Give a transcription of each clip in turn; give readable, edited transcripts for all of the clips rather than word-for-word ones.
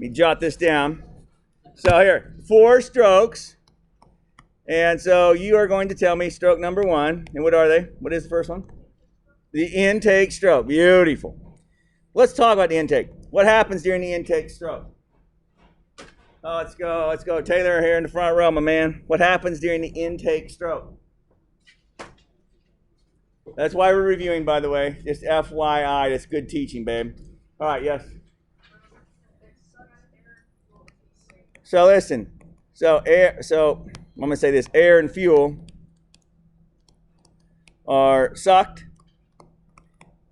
me jot this down. So here, 4 strokes. And so you are going to tell me stroke number 1. And what are they? What is the first one? The intake stroke. Beautiful. Let's talk about the intake. What happens during the intake stroke? Oh, let's go. Let's go. Taylor here in the front row, my man. What happens during the intake stroke? That's why we're reviewing, by the way. Just FYI. That's good teaching, babe. All right, yes. So listen. So I'm going to say this. Air and fuel are sucked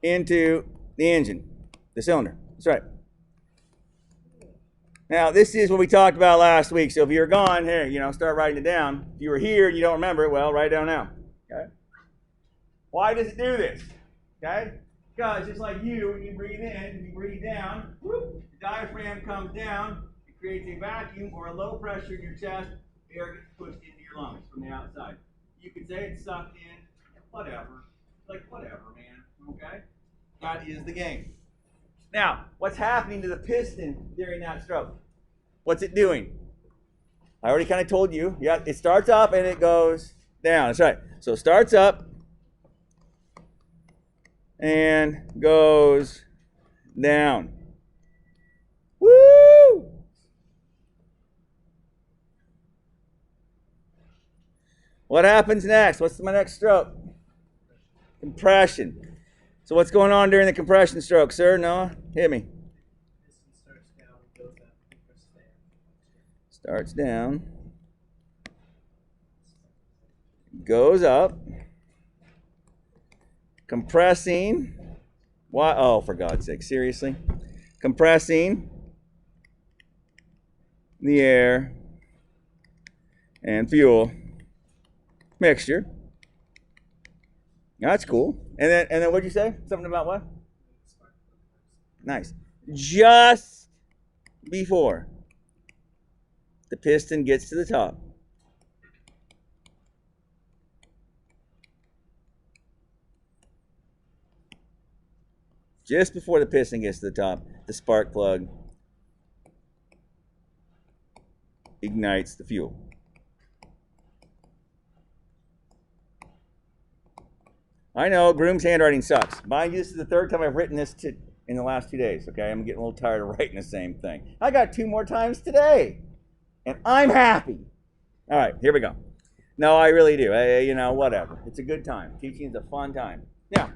into the engine, the cylinder. That's right. Now, this is what we talked about last week. So if you're gone, here, start writing it down. If you were here and you don't remember it, well, write it down now. Okay? Why does it do this? Okay? Because just like you, when you breathe in and you breathe down, whoop, the diaphragm comes down. It creates a vacuum or a low pressure in your chest. Air gets pushed into your lungs from the outside. You could say it's sucked in, whatever. Like, whatever, man. Okay? That is the game. Now, what's happening to the piston during that stroke? What's it doing? I already kind of told you. Yeah, it starts up and it goes down. That's right. So it starts up and goes down. Woo! What happens next? What's my next stroke? Compression. So what's going on during the compression stroke, sir? Noah, hit me. Starts down, goes up, compressing. Why? Oh, for God's sake, seriously? Compressing the air and fuel mixture. That's cool. And then what'd you say? Something about what? Nice. Just before the piston gets to the top. Just before the piston gets to the top, the spark plug ignites the fuel. I know, Groom's handwriting sucks. Mind you, this is the 3rd time I've written this in the last 2 days, okay? I'm getting a little tired of writing the same thing. I got 2 more times today, and I'm happy. All right, here we go. No, I really do. Whatever. It's a good time. Teaching is a fun time. Now,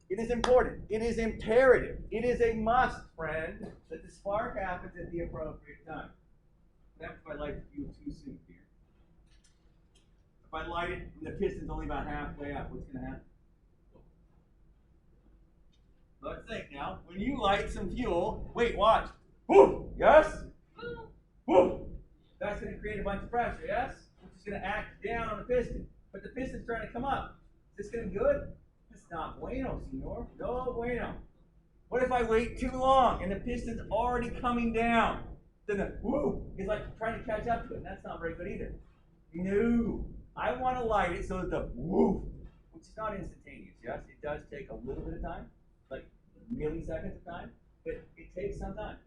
it is important. It is imperative. It is a must, friend, that the spark happens at the appropriate time. That's if I light the fuel too soon here. If I light it and the piston's only about halfway up, what's going to happen? Let's think now. When you light some fuel, wait, watch. Woo! Yes? Woo! That's going to create a bunch of pressure, yes? Which is going to act down on the piston. But the piston's trying to come up. Is this going to be good? It's not bueno, senor. No bueno. What if I wait too long and the piston's already coming down? Then the woo is like trying to catch up to it. That's not very good either. No. I want to light it so that the woo, which is not instantaneous, yes? It does take a little bit of time, like milliseconds of time, but it takes some time.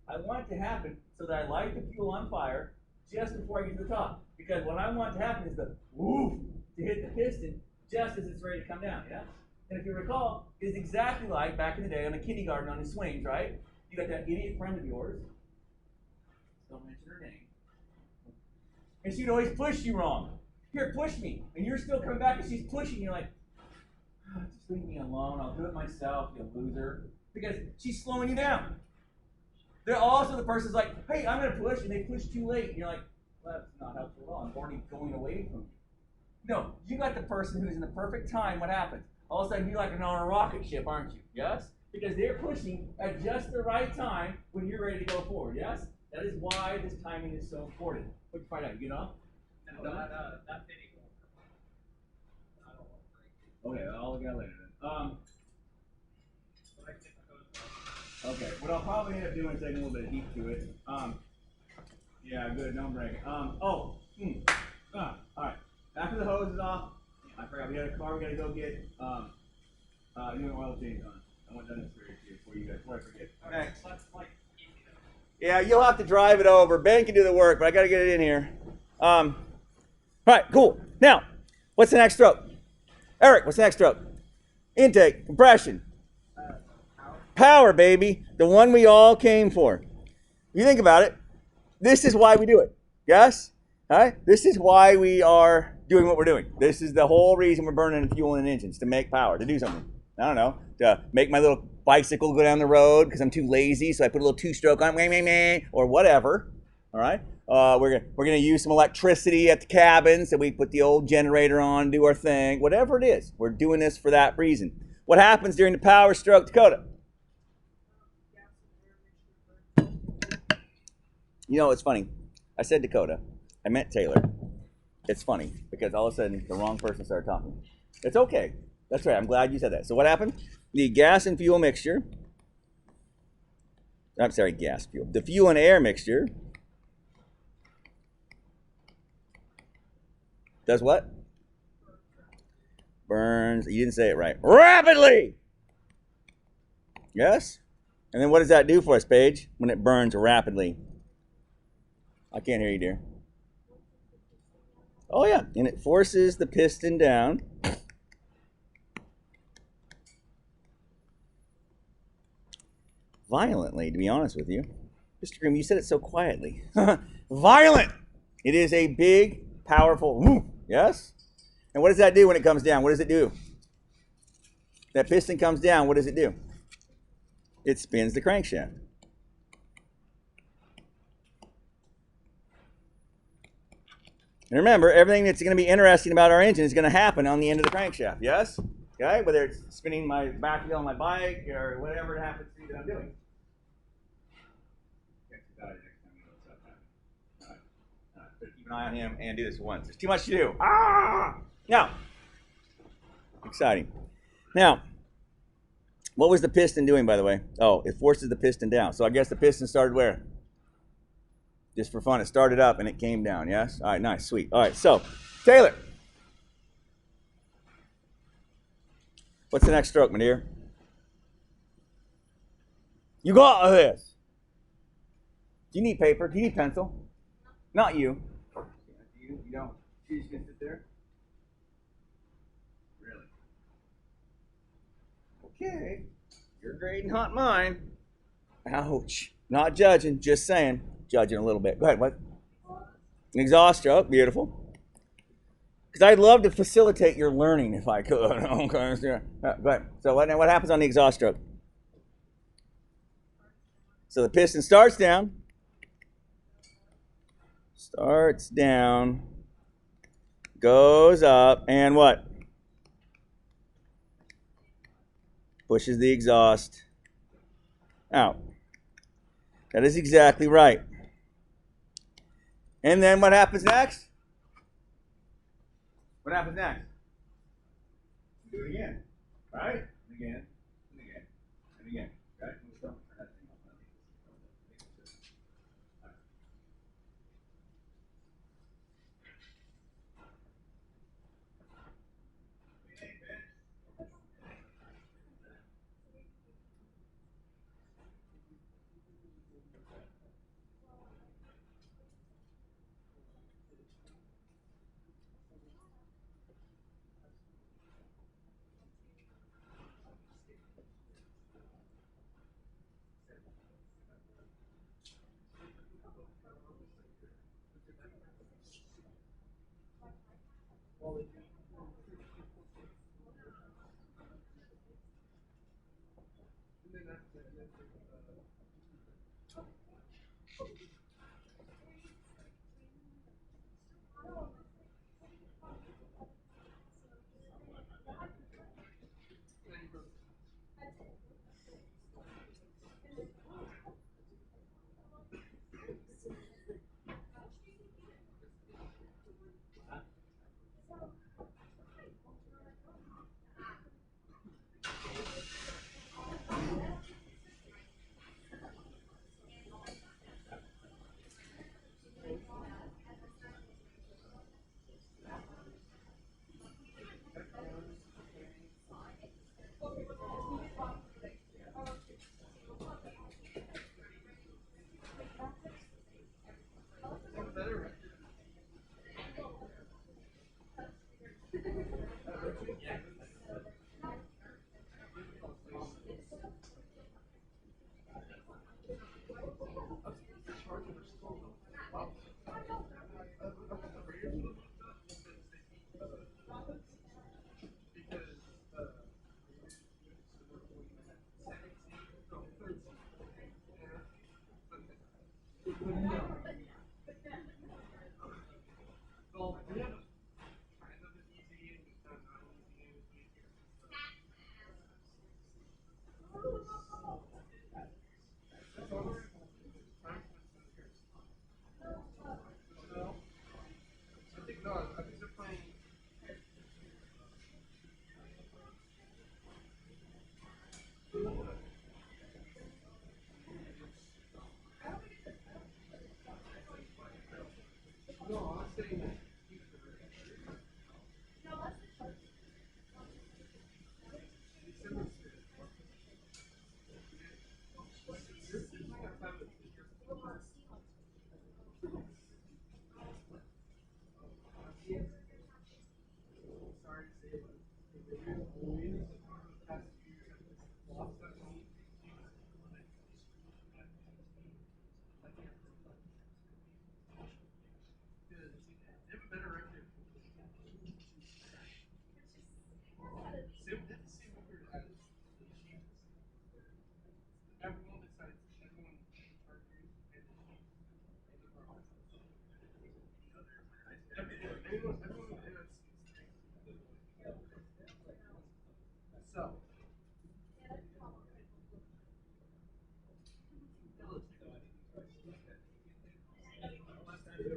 I want it to happen so that I light the fuel on fire just before I get to the top. Because what I want to happen is the woo to hit the piston just as it's ready to come down, yes? And if you recall, it's exactly like back in the day on the kindergarten on the swings, right? You got that idiot friend of yours, don't mention her name, and she'd always push you wrong. Here, push me. And you're still coming back and she's pushing you like, just leave me alone. I'll do it myself, you loser. Because she's slowing you down. They're also the person's like, hey, I'm going to push, and they push too late. And you're like, well, that's not helpful at all. I'm already going away from you. No, you got the person who's in the perfect time. What happens? All of a sudden, you're like on a rocket ship, aren't you? Yes? Because they're pushing at just the right time when you're ready to go forward. Yes? That is why this timing is so important. What'd you find out? You know? No, not fitting. Okay, I'll look at it later then. Okay, what I'll probably end up doing is taking a little bit of heat to it. Yeah, good, no break. All right. After the hose is off, I forgot we had a car we gotta go get new oil change on. I want done this for you before I forget. Next. Yeah, you'll have to drive it over. Ben can do the work, but I got to get it in here. All right, cool. Now, what's the next stroke? Eric, what's the next stroke? Intake, compression. Power, baby. The one we all came for. You think about it, this is why we do it. Yes? All right? This is why we are doing what we're doing. This is the whole reason we're burning fuel in engines, to make power, to do something. I don't know, to make my little bicycle go down the road because I'm too lazy, so I put a little two-stroke on, or whatever. All right? We're gonna use some electricity at the cabin, so we put the old generator on, do our thing. Whatever it is, we're doing this for that reason. What happens during the power stroke, Dakota? You know, it's funny. I said Dakota. I meant Taylor. It's funny because all of a sudden the wrong person started talking. It's okay. That's right. I'm glad you said that. So what happened? The gas and fuel mixture. I'm sorry, gas, fuel. The fuel and air mixture does what? Burns. You didn't say it right. Rapidly! Yes? And then what does that do for us, Paige, when it burns rapidly? I can't hear you, dear. Oh, yeah. And it forces the piston down. Violently, to be honest with you. Mr. Grimm, you said it so quietly. Violent! It is a big, powerful whoop. Yes? And what does that do when it comes down? What does it do? That piston comes down, what does it do? It spins the crankshaft. And remember, everything that's going to be interesting about our engine is going to happen on the end of the crankshaft, yes? Okay, whether it's spinning my back wheel on my bike or whatever it happens to be that I'm doing. Keep an eye on him and do this once. There's too much to do. Ah! Now, exciting. Now, what was the piston doing, by the way? Oh, it forces the piston down. So I guess the piston started where? Just for fun, it started up and it came down, yes? All right, nice, sweet. All right, so, Taylor. What's the next stroke, my dear? You got this. Do you need paper? Do you need pencil? Not you. You don't. You just gonna sit there? Really? Okay. Your grade, not mine. Ouch. Not judging, just saying. Judging a little bit. Go ahead, what? An exhaust stroke, beautiful. Because I'd love to facilitate your learning if I could. Okay, go ahead. So what happens on the exhaust stroke? So the piston starts down. Starts down. Goes up. And what? Pushes the exhaust out. That is exactly right. And then what happens next? What happens next? Do it again. Right? And again. And again. And again. Right?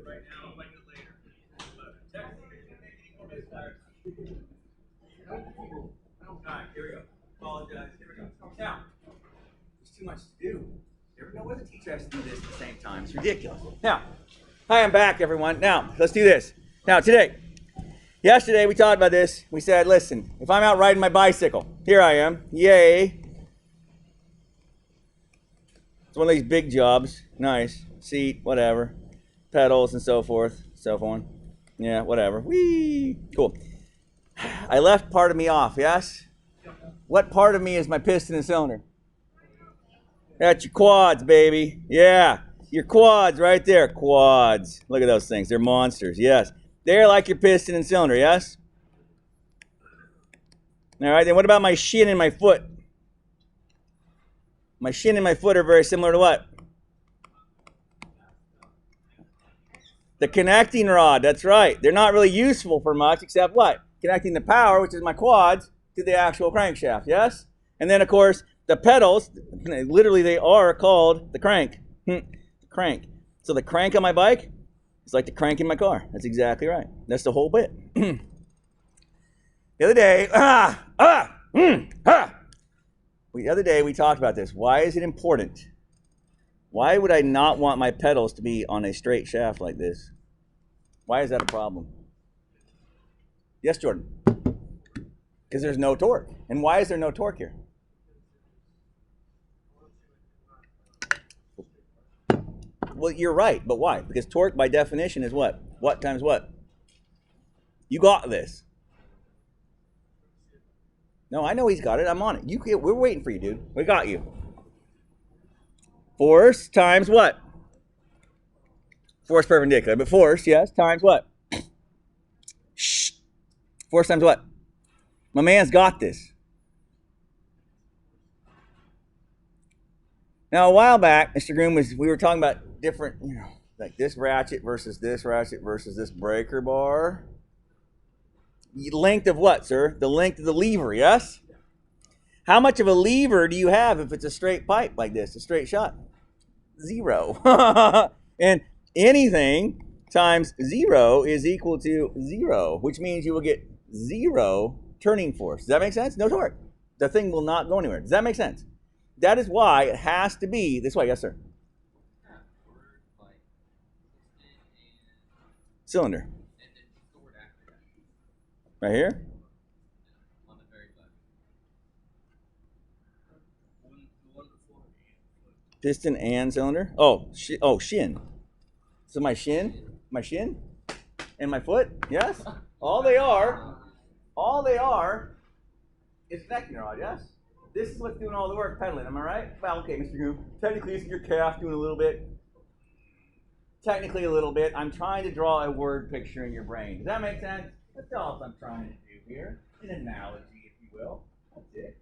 Right now, like it later. Text me if you make any more misfires. Alright, here we go. Apologize. Here we go. Now, there's too much to do. You ever know what the teacher has to do this at the same time? It's ridiculous. Now, hi, I'm back, everyone. Now, let's do this. Now, yesterday we talked about this. We said, listen, if I'm out riding my bicycle, here I am. Yay. It's one of these big jobs. Nice. Seat, whatever. Pedals and so forth. So on. Yeah, whatever. Whee! Cool. I left part of me off, yes? What part of me is my piston and cylinder? That's your quads, baby. Yeah, your quads right there. Quads. Look at those things. They're monsters, yes. They're like your piston and cylinder, yes? All right, then what about my shin and my foot? My shin and my foot are very similar to what? The connecting rod, that's right. They're not really useful for much except what? Connecting the power, which is my quads, to the actual crankshaft, yes? And then, of course, the pedals, literally they are called the crank. The crank. So the crank on my bike is like the crank in my car. That's exactly right. That's the whole bit. The other day, the other day we talked about this. Why is it important? Why would I not want my pedals to be on a straight shaft like this? Why is that a problem? Yes, Jordan? Because there's no torque. And why is there no torque here? Well, you're right, but why? Because torque by definition is what? What times what? You got this. No, I know he's got it. I'm on it. We're waiting for you, dude. We got you. Force times what? Force perpendicular. But force, yes, times what? Shh. Force times what? My man's got this. Now, a while back, Mr. Groom we were talking about different, like this ratchet versus this breaker bar. The length of what, sir? The length of the lever, yes? How much of a lever do you have if it's a straight pipe like this, a straight shot? 0. And anything times 0 is equal to 0, which means you will get 0 turning force. Does that make sense? No torque. The thing will not go anywhere. Does that make sense? That is why it has to be this way. Yes, sir. Cylinder. Right here? Piston and cylinder? Oh, shin. So my shin, and my foot, yes? All they are is connecting rod, yes? This is what's doing all the work, pedaling, am I right? Well, okay, Mr. Groom. Technically, isn't your calf doing a little bit? Technically a little bit. I'm trying to draw a word picture in your brain. Does that make sense? That's all I'm trying to do here. An analogy, if you will. That's it.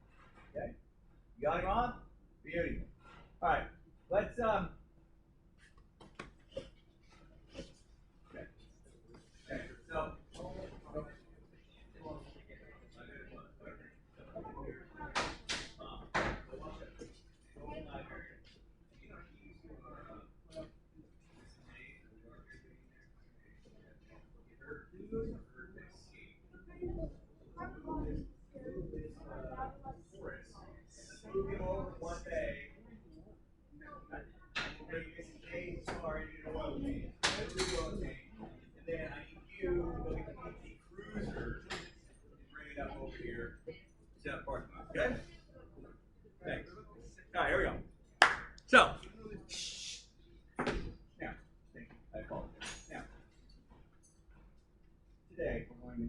Okay? You got him on? Beauty. All right. Let's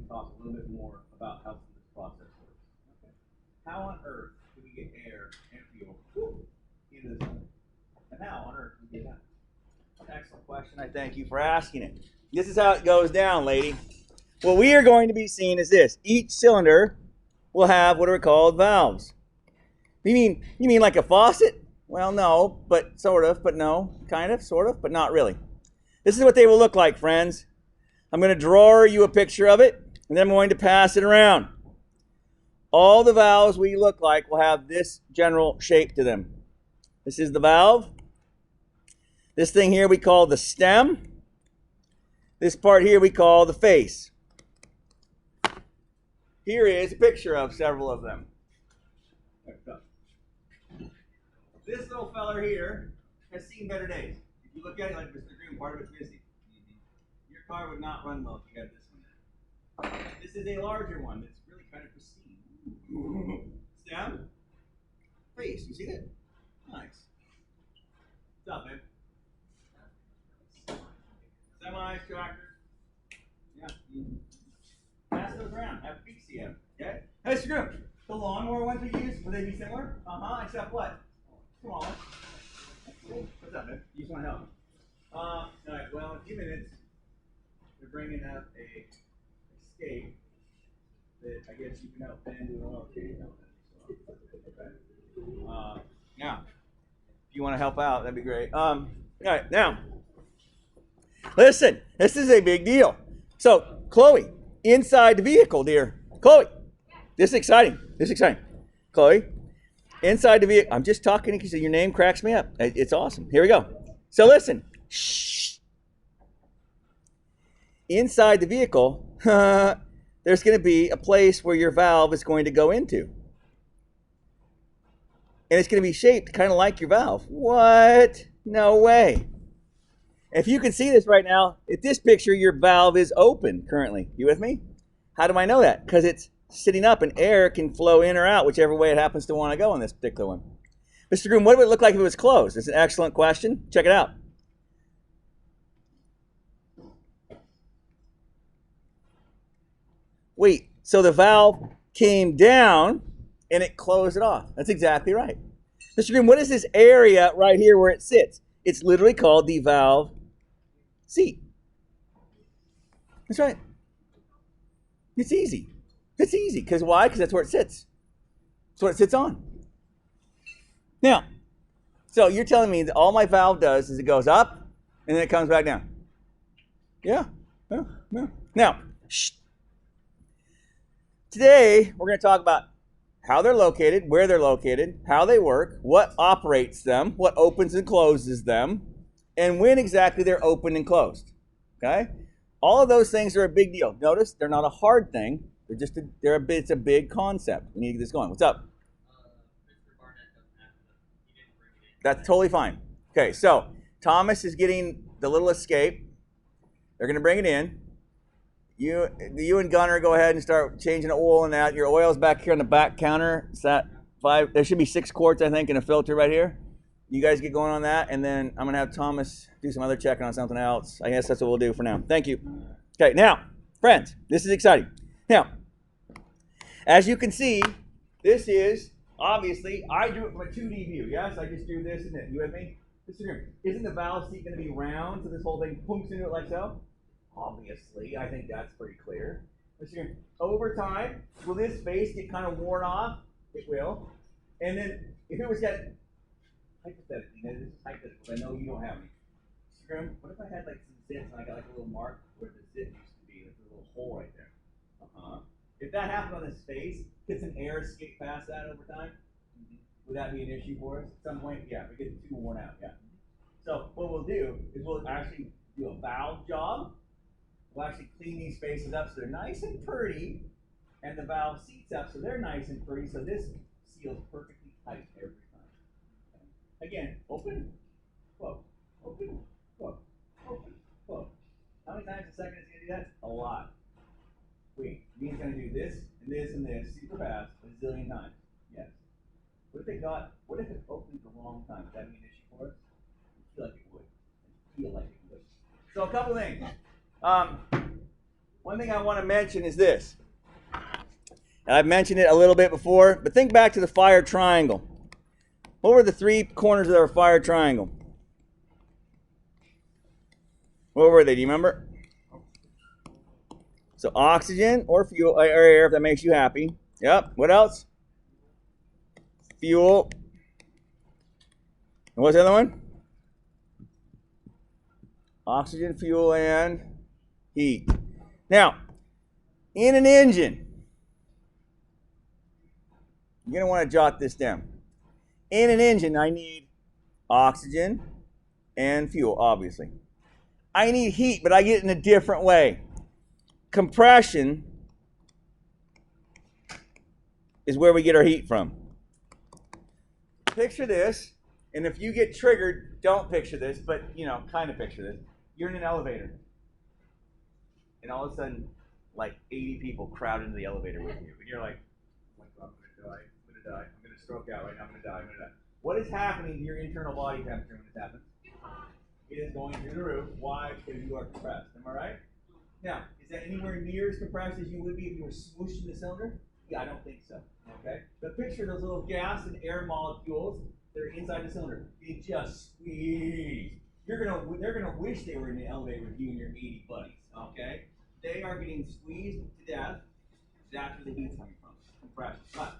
to talk a little bit more about how this process works. Okay. How on earth do we get air and fuel into this thing? And how on earth do we get that? Excellent question. I thank you for asking it. This is how it goes down, lady. What we are going to be seeing is this. Each cylinder will have what are called valves. You mean like a faucet? Well, no, but sort of, but no, kind of, sort of, but not really. This is what they will look like, friends. I'm going to draw you a picture of it, and then I'm going to pass it around. All the valves we look like will have this general shape to them. This is the valve. This thing here we call the stem. This part here we call the face. Here is a picture of several of them. This little feller here has seen better days. If you look at it like Mr. Green, part of it's missing. Your car would not run well if you had this one. This is a larger one that's really kind of pristine. Stem, face, you see that? Nice. What's up, man? Semis, tractors. Yeah. Pass those around. Have peek see them. Okay? Hey, Mr. Groom, the lawnmower ones we use, would they be similar? Except what? Come on. What's up, man? You just want to help? All right, well, in a few minutes, we're bringing up a escape that I guess you can help Ben do an oil change on. Now, if you want to help out, that'd be great. All right, now, listen, this is a big deal. So, Chloe, inside the vehicle, dear. Chloe, this is exciting. This is exciting. Chloe, inside the vehicle. I'm just talking because your name cracks me up. It's awesome. Here we go. So listen. Shh. Inside the vehicle, there's going to be a place where your valve is going to go into. And it's going to be shaped kind of like your valve. What? No way. If you can see this right now, at this picture, your valve is open currently. You with me? How do I know that? Because it's sitting up and air can flow in or out, whichever way it happens to want to go in this particular one. Mr. Groom, what would it look like if it was closed? It's an excellent question. Check it out. Wait, so the valve came down and it closed it off. That's exactly right. Mr. Groom, what is this area right here where it sits? It's literally called the valve seat. That's right. It's easy. It's easy. Because why? Because that's where it sits. That's what it sits on. Now, so you're telling me that all my valve does is it goes up and then it comes back down. Yeah. Now, shh. Today, we're going to talk about how they're located, where they're located, how they work, what operates them, what opens and closes them, and when exactly they're opened and closed. Okay? All of those things are a big deal. Notice they're not a hard thing. They're just it's a big concept. We need to get this going. What's up? Mr. Barnett doesn't have to. He didn't bring it in. That's totally fine. Okay, so Thomas is getting the little escape. They're going to bring it in. You and Gunner go ahead and start changing the oil in that. Your oil's back here on the back counter. It's that 5. There should be 6 quarts, I think, in a filter right here. You guys get going on that, and then I'm going to have Thomas do some other checking on something else. I guess that's what we'll do for now. Thank you. Okay, now, friends, this is exciting. Now, as you can see, this is, obviously, I do it from a 2D view. Yes, I just do this and this. You with me? Isn't the valve seat going to be round so this whole thing pumps into it like so? Obviously, I think that's pretty clear. Over time, will this face get kind of worn off? It will. And then, if it was got, hypothetically, this is hypothetical, I know you don't have any. What if I had like some zips and I got like a little mark where the zip used to be, like a little hole right there? If that happened on this face, could some air escape past that over time? Would that be an issue for us? At some point, yeah, we get too worn out, yeah. So what we'll do is we'll actually do a valve job. We'll actually clean these spaces up so they're nice and pretty, and the valve seats up so they're nice and pretty, so this seals perfectly tight every time. Again, open, close, open, close, open, close. How many times a second is it going to do that? A lot. Wait, he's going to do this and this and this super fast a zillion times. Yes. What if it opened the wrong time? Would that be an issue for us? I feel like it would. So a couple things. one thing I want to mention is this. And I've mentioned it a little bit before, but think back to the fire triangle. What were the three corners of our fire triangle? What were they? Do you remember? So oxygen or fuel or air, if that makes you happy. Yep. What else? Fuel. And what's the other one? Oxygen, fuel, and heat. Now, in an engine, you're going to want to jot this down. In an engine, I need oxygen and fuel, obviously. I need heat, but I get it in a different way. Compression is where we get our heat from. Picture this, and if you get triggered, don't picture this, but, kind of picture this. You're in an elevator, and all of a sudden, like 80 people crowd into the elevator with you, and you're like, oh my God, I'm going to die, I'm going to stroke out right now, I'm going to die. What is happening to your internal body temperature when this happens? It is going through the roof. Why? Because you are compressed. Am I right? Now, is that anywhere near as compressed as you would be if you were swooshing the cylinder? Yeah, I don't think so. Okay? But picture those little gas and air molecules that are inside the cylinder. They just squeeze. They're gonna wish they were in the elevator with you and your 80 buddies. Okay? They are getting squeezed to death. That's where the heat's coming from. Compression. But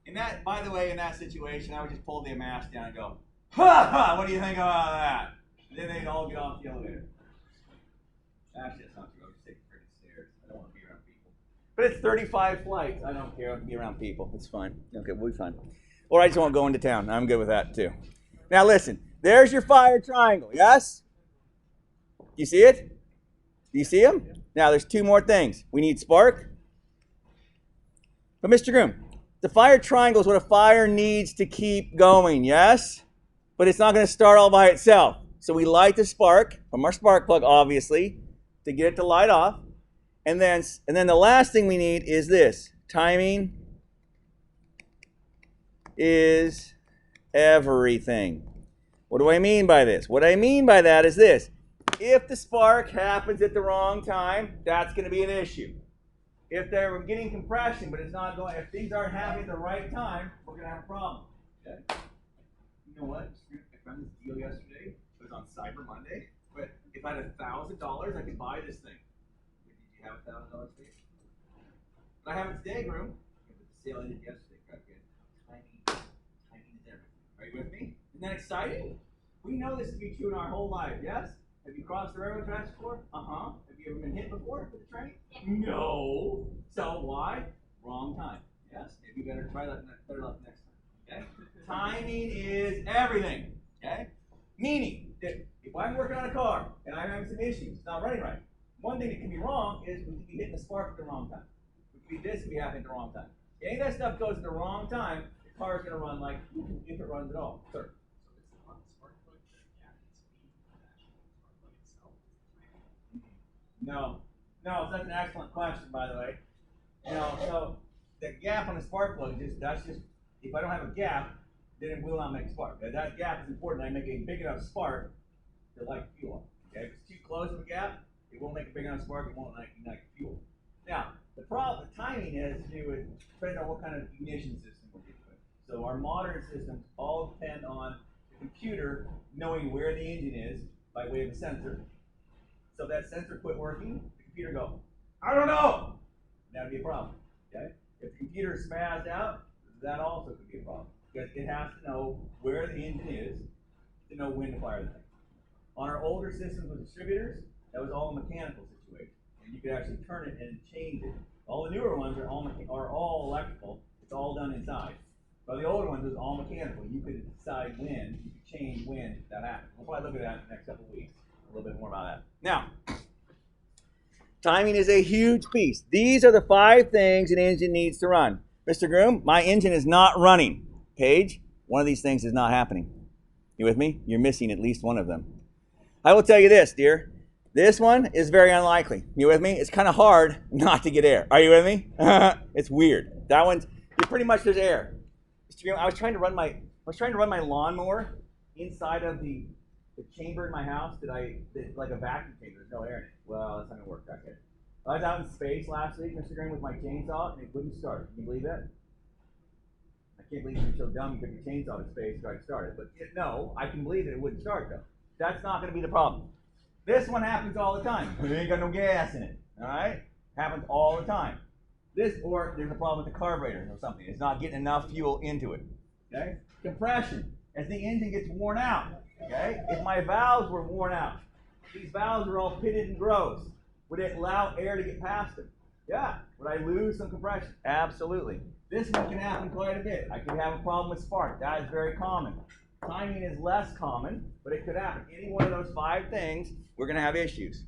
in that, by the way, in that situation, I would just pull the mask down and go, ha ha, what do you think about that? And then they'd all get off the elevator. Actually, that's not true. I'll just take the freaking stairs. I don't want to be around people. But it's 35 flights. I don't care. I can be around people. It's fine. Okay, we'll be fine. Or I just won't go into town. I'm good with that, too. Now, listen. There's your fire triangle, yes? You see it? Do you see them? Now, there's two more things. We need spark. But, Mr. Groom, the fire triangle is what a fire needs to keep going, yes? But it's not going to start all by itself. So we light the spark from our spark plug, obviously, to get it to light off. And then the last thing we need is this. Timing is everything. What do I mean by this? What I mean by that is this. If the spark happens at the wrong time, that's going to be an issue. If they're getting compression, but it's not going, if things aren't happening at the right time, we're going to have a problem. Okay? You know what? I found this deal yesterday. It was on Cyber Monday. But if I had $1,000, I could buy this thing. Did you have $1,000 for you? I have it today, Groom. The sale ended yesterday. Timing is everything. Are you with me? Isn't that exciting? We know this to be true in our whole life, yes? Have you crossed the railroad tracks before? Uh-huh. Have you ever been hit before with a train? No. So why? Wrong time. Yes? Maybe you better try that better luck next time. Okay? Timing is everything. Okay? Meaning that if I'm working on a car and I'm having some issues, it's not running right. One thing that can be wrong is we could be hitting the spark at the wrong time. We could be this could be happening at the wrong time. If any of that stuff goes at the wrong time, the car is going to run like if it runs at all. Sir. No, that's an excellent question, by the way. So the gap on the spark plug that's just if I don't have a gap, then it will not make a spark. That gap is important. I make a big enough spark to light fuel. Okay, if it's too close of a gap, it won't make a big enough spark. It won't ignite fuel. Now, the timing has to do with depends on what kind of ignition system we're dealing with. So our modern systems all depend on the computer knowing where the engine is by way of a sensor. So if that sensor quit working, the computer go, I don't know. That would be a problem. Okay? If the computer is spazzed out, that also could be a problem. Because it has to know where the engine is to know when to fire the thing. On our older systems with distributors, that was all a mechanical situation. And you could actually turn it and change it. All the newer ones are all electrical. It's all done inside. But the older ones is all mechanical. You could decide when, you could change when that happens. We'll probably look at that in the next couple of weeks. A little bit more about that. Now, timing is a huge piece. These are the 5 things an engine needs to run. Mr. Groom, my engine is not running. Paige, one of these things is not happening. You with me? You're missing at least one of them. I will tell you this, dear. This one is very unlikely. You with me? It's kind of hard not to get air. Are you with me? It's weird. That one's, you're pretty much there's air. Mr. Groom, I was trying to run my lawnmower inside of the chamber in my house like a vacuum chamber. There's no air in it. Well, that's not gonna work. Okay. I was out in space last week, Mr. Green, with my chainsaw, and it wouldn't start. Can you believe that? I can't believe you're so dumb you took your chainsaw to space and tried to start it. But no, I can believe that it wouldn't start though. That's not going to be the problem. This one happens all the time. It ain't got no gas in it. All right? Happens all the time. Or there's a problem with the carburetor or something. It's not getting enough fuel into it. Okay? Compression. As the engine gets worn out. Okay? If my valves were worn out, these valves are all pitted and gross. Would it allow air to get past them? Yeah. Would I lose some compression? Absolutely. This one can happen quite a bit. I could have a problem with spark. That is very common. Timing is less common, but it could happen. Any one of those 5 things, we're going to have issues.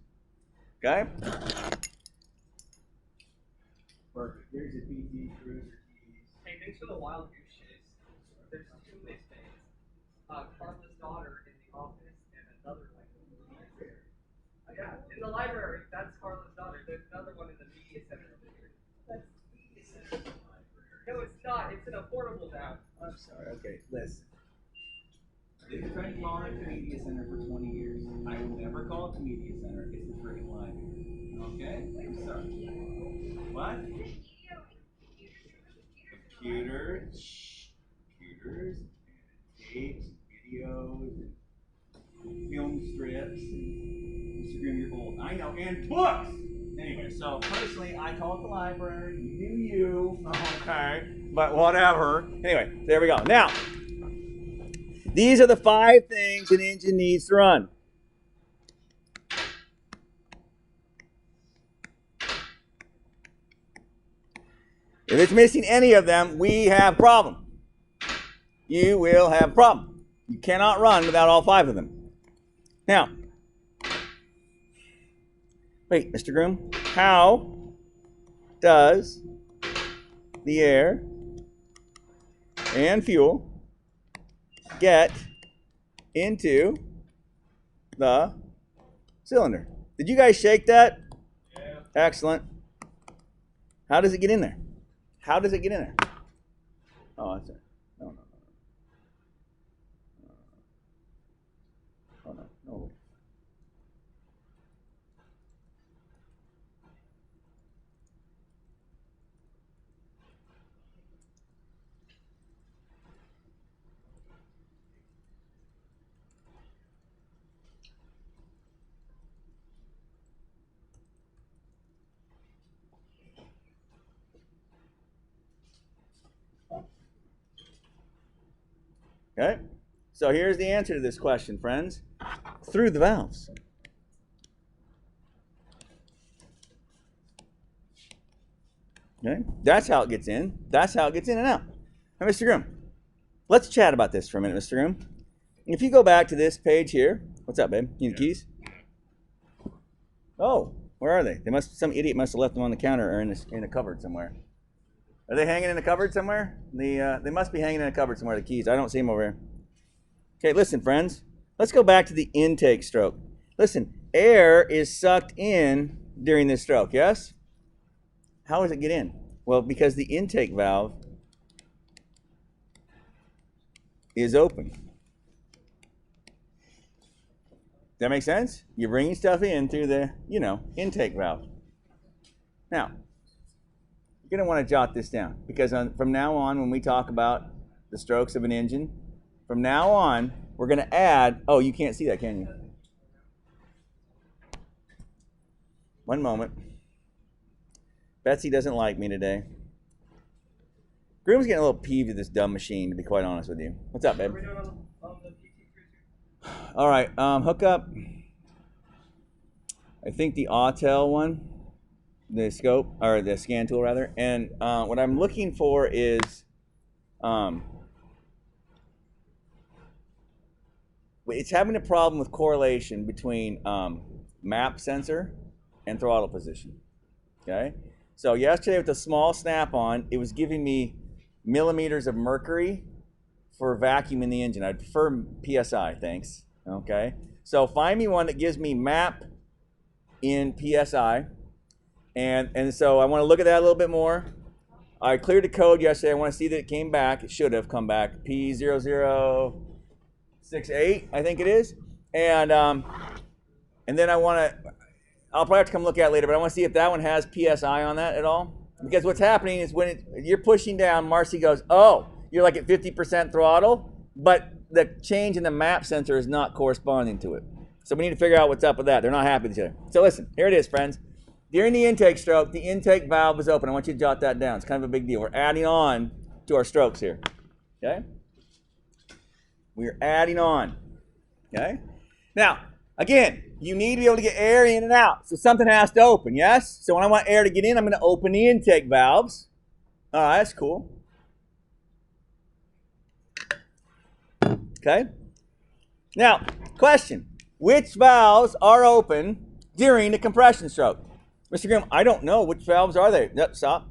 Okay? Perfect. Here's your PT cruiser keys. Hey, thanks for the wild goose chase. There's 2 mistakes. Carla's daughter in the office and another one in the media center. Yeah, in the library, that's Carla's daughter. There's another one in the media center over here. That's media center. No, it's not. It's an affordable now. I'm sorry. Okay, listen. They've been trying to call it the media center for 20 years. I will never call it the media center. It's the friggin' library. Okay? I'm sorry. What? Computers, tapes, videos, and film strips, and Mr. Grimm, you're old. I know, and books! Anyway, so personally, I call it the library. You do you. Okay. But whatever. Anyway, there we go. Now, these are the 5 things an engine needs to run. If it's missing any of them, we have a problem. You will have a problem. You cannot run without all 5 of them. Now, wait, Mr. Groom, how does the air and fuel get into the cylinder? Did you guys shake that? Yeah. Excellent. How does it get in there? How does it get in there? Oh, that's it. No. Oh, no. Okay, so here's the answer to this question, friends. Through the valves. Okay, that's how it gets in. That's how it gets in and out. Now, Mr. Groom, let's chat about this for a minute, Mr. Groom. If you go back to this page here, what's up, babe? You need the keys? Oh, where are they? Some idiot must have left them on the counter or in a cupboard somewhere. Are they hanging in a cupboard somewhere? They must be hanging in a cupboard somewhere, the keys. I don't see them over here. Okay, listen, friends. Let's go back to the intake stroke. Listen, air is sucked in during this stroke, yes? How does it get in? Well, because the intake valve is open. Does that make sense? You're bringing stuff in through the, intake valve. Now, you're going to want to jot this down because from now on, when we talk about the strokes of an engine, from now on, we're going to add, oh, you can't see that, can you? One moment. Betsy doesn't like me today. Groom's getting a little peeved at this dumb machine, to be quite honest with you. What's up, babe? All right, hook up, I think the Autel one. The scope, or the scan tool rather, and what I'm looking for is it's having a problem with correlation between map sensor and throttle position. Okay, so yesterday with the small snap-on, it was giving me millimeters of mercury for vacuum in the engine. I'd prefer PSI, thanks. Okay, so find me one that gives me map in PSI. And so I want to look at that a little bit more. I cleared the code yesterday. I want to see that it came back. It should have come back. P00 6.8, I think it is. And then I'll probably have to come look at it later, but I want to see if that one has PSI on that at all. Because what's happening is when you're pushing down, Marcy goes, oh, you're like at 50% throttle, but the change in the map sensor is not corresponding to it. So we need to figure out what's up with that. They're not happy with each other. So listen, here it is, friends. During the intake stroke, the intake valve is open. I want you to jot that down. It's kind of a big deal. We're adding on to our strokes here. Okay? We're adding on. Okay? Now, again, you need to be able to get air in and out. So something has to open, yes? So when I want air to get in, I'm going to open the intake valves. All right, that's cool. Okay? Now, question. Which valves are open during the compression stroke? Mr. Grimm, I don't know. Which valves are they? Yep, stop.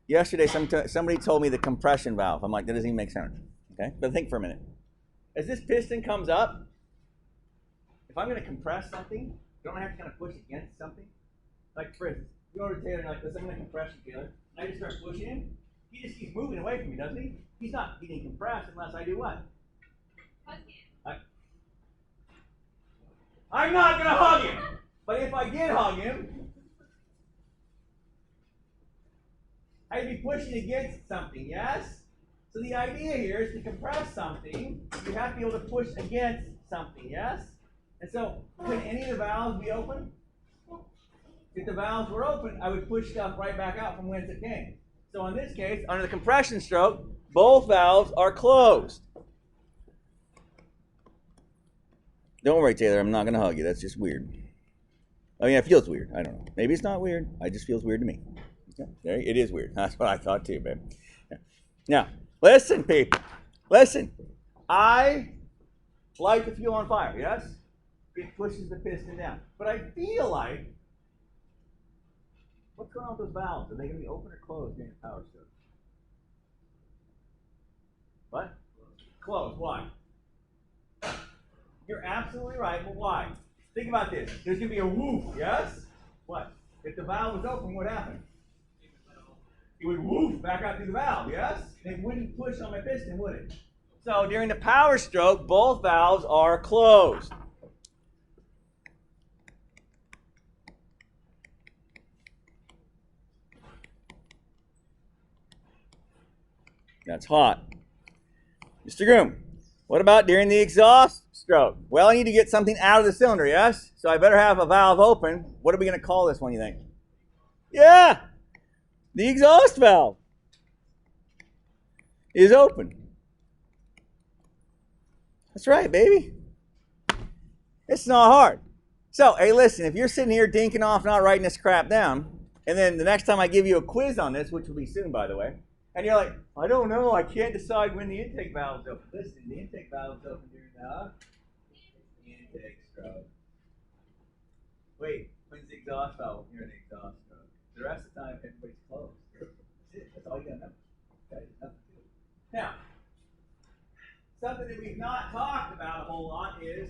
Yesterday, somebody told me the compression valve. I'm like, that doesn't even make sense. Okay? But think for a minute. As this piston comes up, if I'm going to compress something, don't I have to kind of push against something? Like, for instance, you go to Taylor and like this, I'm going to compress you, Taylor. And I just start pushing him. He just keeps moving away from me, doesn't he? He's not getting compressed unless I do what? I'm not going to hug him. But if I did hug him, I'd be pushing against something, yes? So the idea here is to compress something, you have to be able to push against something, yes? And so, could any of the valves be open? If the valves were open, I would push stuff right back out from whence it came. So in this case, under the compression stroke, both valves are closed. Don't worry, Taylor, I'm not going to hug you. That's just weird. I mean, it feels weird. I don't know. Maybe it's not weird. It just feels weird to me. Okay? It is weird. That's what I thought too, babe. Yeah. Now, listen, people. Listen. I light the fuel on fire, yes? It pushes the piston down. But I feel like, what's going on with those valves? Are they going to be open or closed during the power stroke? What? Closed. Why? You're absolutely right, but why? Think about this. There's going to be a woof, yes? What? If the valve was open, what happened? It would woof back out through the valve, yes? It wouldn't push on my piston, would it? So during the power stroke, both valves are closed. That's hot. Mr. Groom, what about during the exhaust stroke? Well, I need to get something out of the cylinder, yes? So I better have a valve open. What are we going to call this one, you think? Yeah! The exhaust valve is open. That's right, baby. It's not hard. So, hey, listen, if you're sitting here dinking off not writing this crap down, and then the next time I give you a quiz on this, which will be soon, by the way, and you're like, I don't know, I can't decide when the intake valve is open. Listen, the intake valve is open during the intake stroke. Wait, when's the exhaust valve during the exhaust stroke? The rest of the time, everybody's closed. That's it. That's all you got to know. Okay? Nothing to do. Now, something that we've not talked about a whole lot is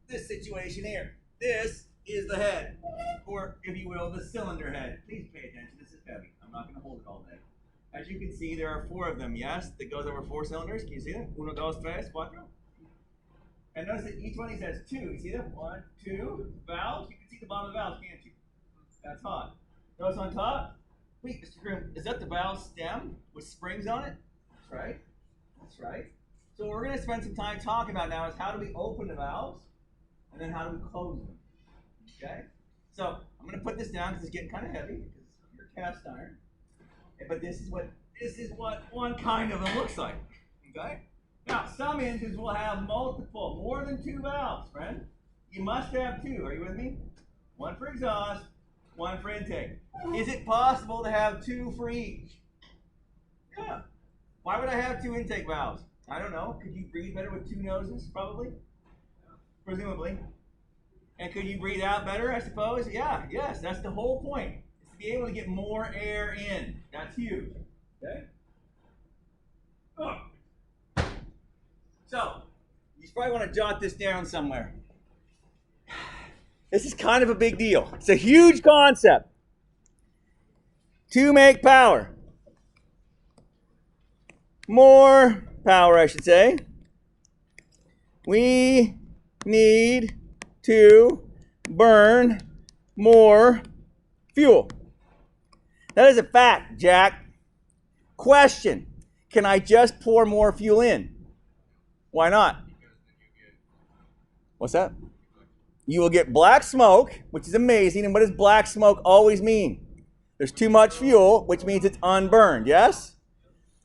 this situation here. This is the head, or if you will, the cylinder head. Please pay attention. This is heavy. I'm not going to hold it all day. As you can see, there are 4 of them, yes? That goes over 4 cylinders. Can you see them? 1, 2, 3, 4. And notice that each one of these has 2. You see them? 1, 2 valves. You can see the bottom of the valves, can't you? That's hot. Notice on top. Wait, Mr. Grimm, is that the valve stem with springs on it? That's right. That's right. So what we're going to spend some time talking about now is how do we open the valves, and then how do we close them. Okay? So I'm going to put this down because it's getting kind of heavy because you're cast iron. But this is what one kind of them looks like. Okay? Now, some engines will have multiple, more than 2 valves, friend. You must have 2. Are you with me? 1 for exhaust, 1 for intake. Is it possible to have 2 for each? Yeah. Why would I have 2 intake valves? I don't know. Could you breathe better with 2 noses? Probably. Presumably. And could you breathe out better, I suppose? Yeah, yes. That's the whole point. Is to be able to get more air in. That's huge. Okay? Oh. So, you probably want to jot this down somewhere. This is kind of a big deal. It's a huge concept. To make power, more power, I should say. We need to burn more fuel. That is a fact, Jack. Question: can I just pour more fuel in? Why not? What's that? You will get black smoke, which is amazing. And what does black smoke always mean? There's too much fuel, which means it's unburned, yes?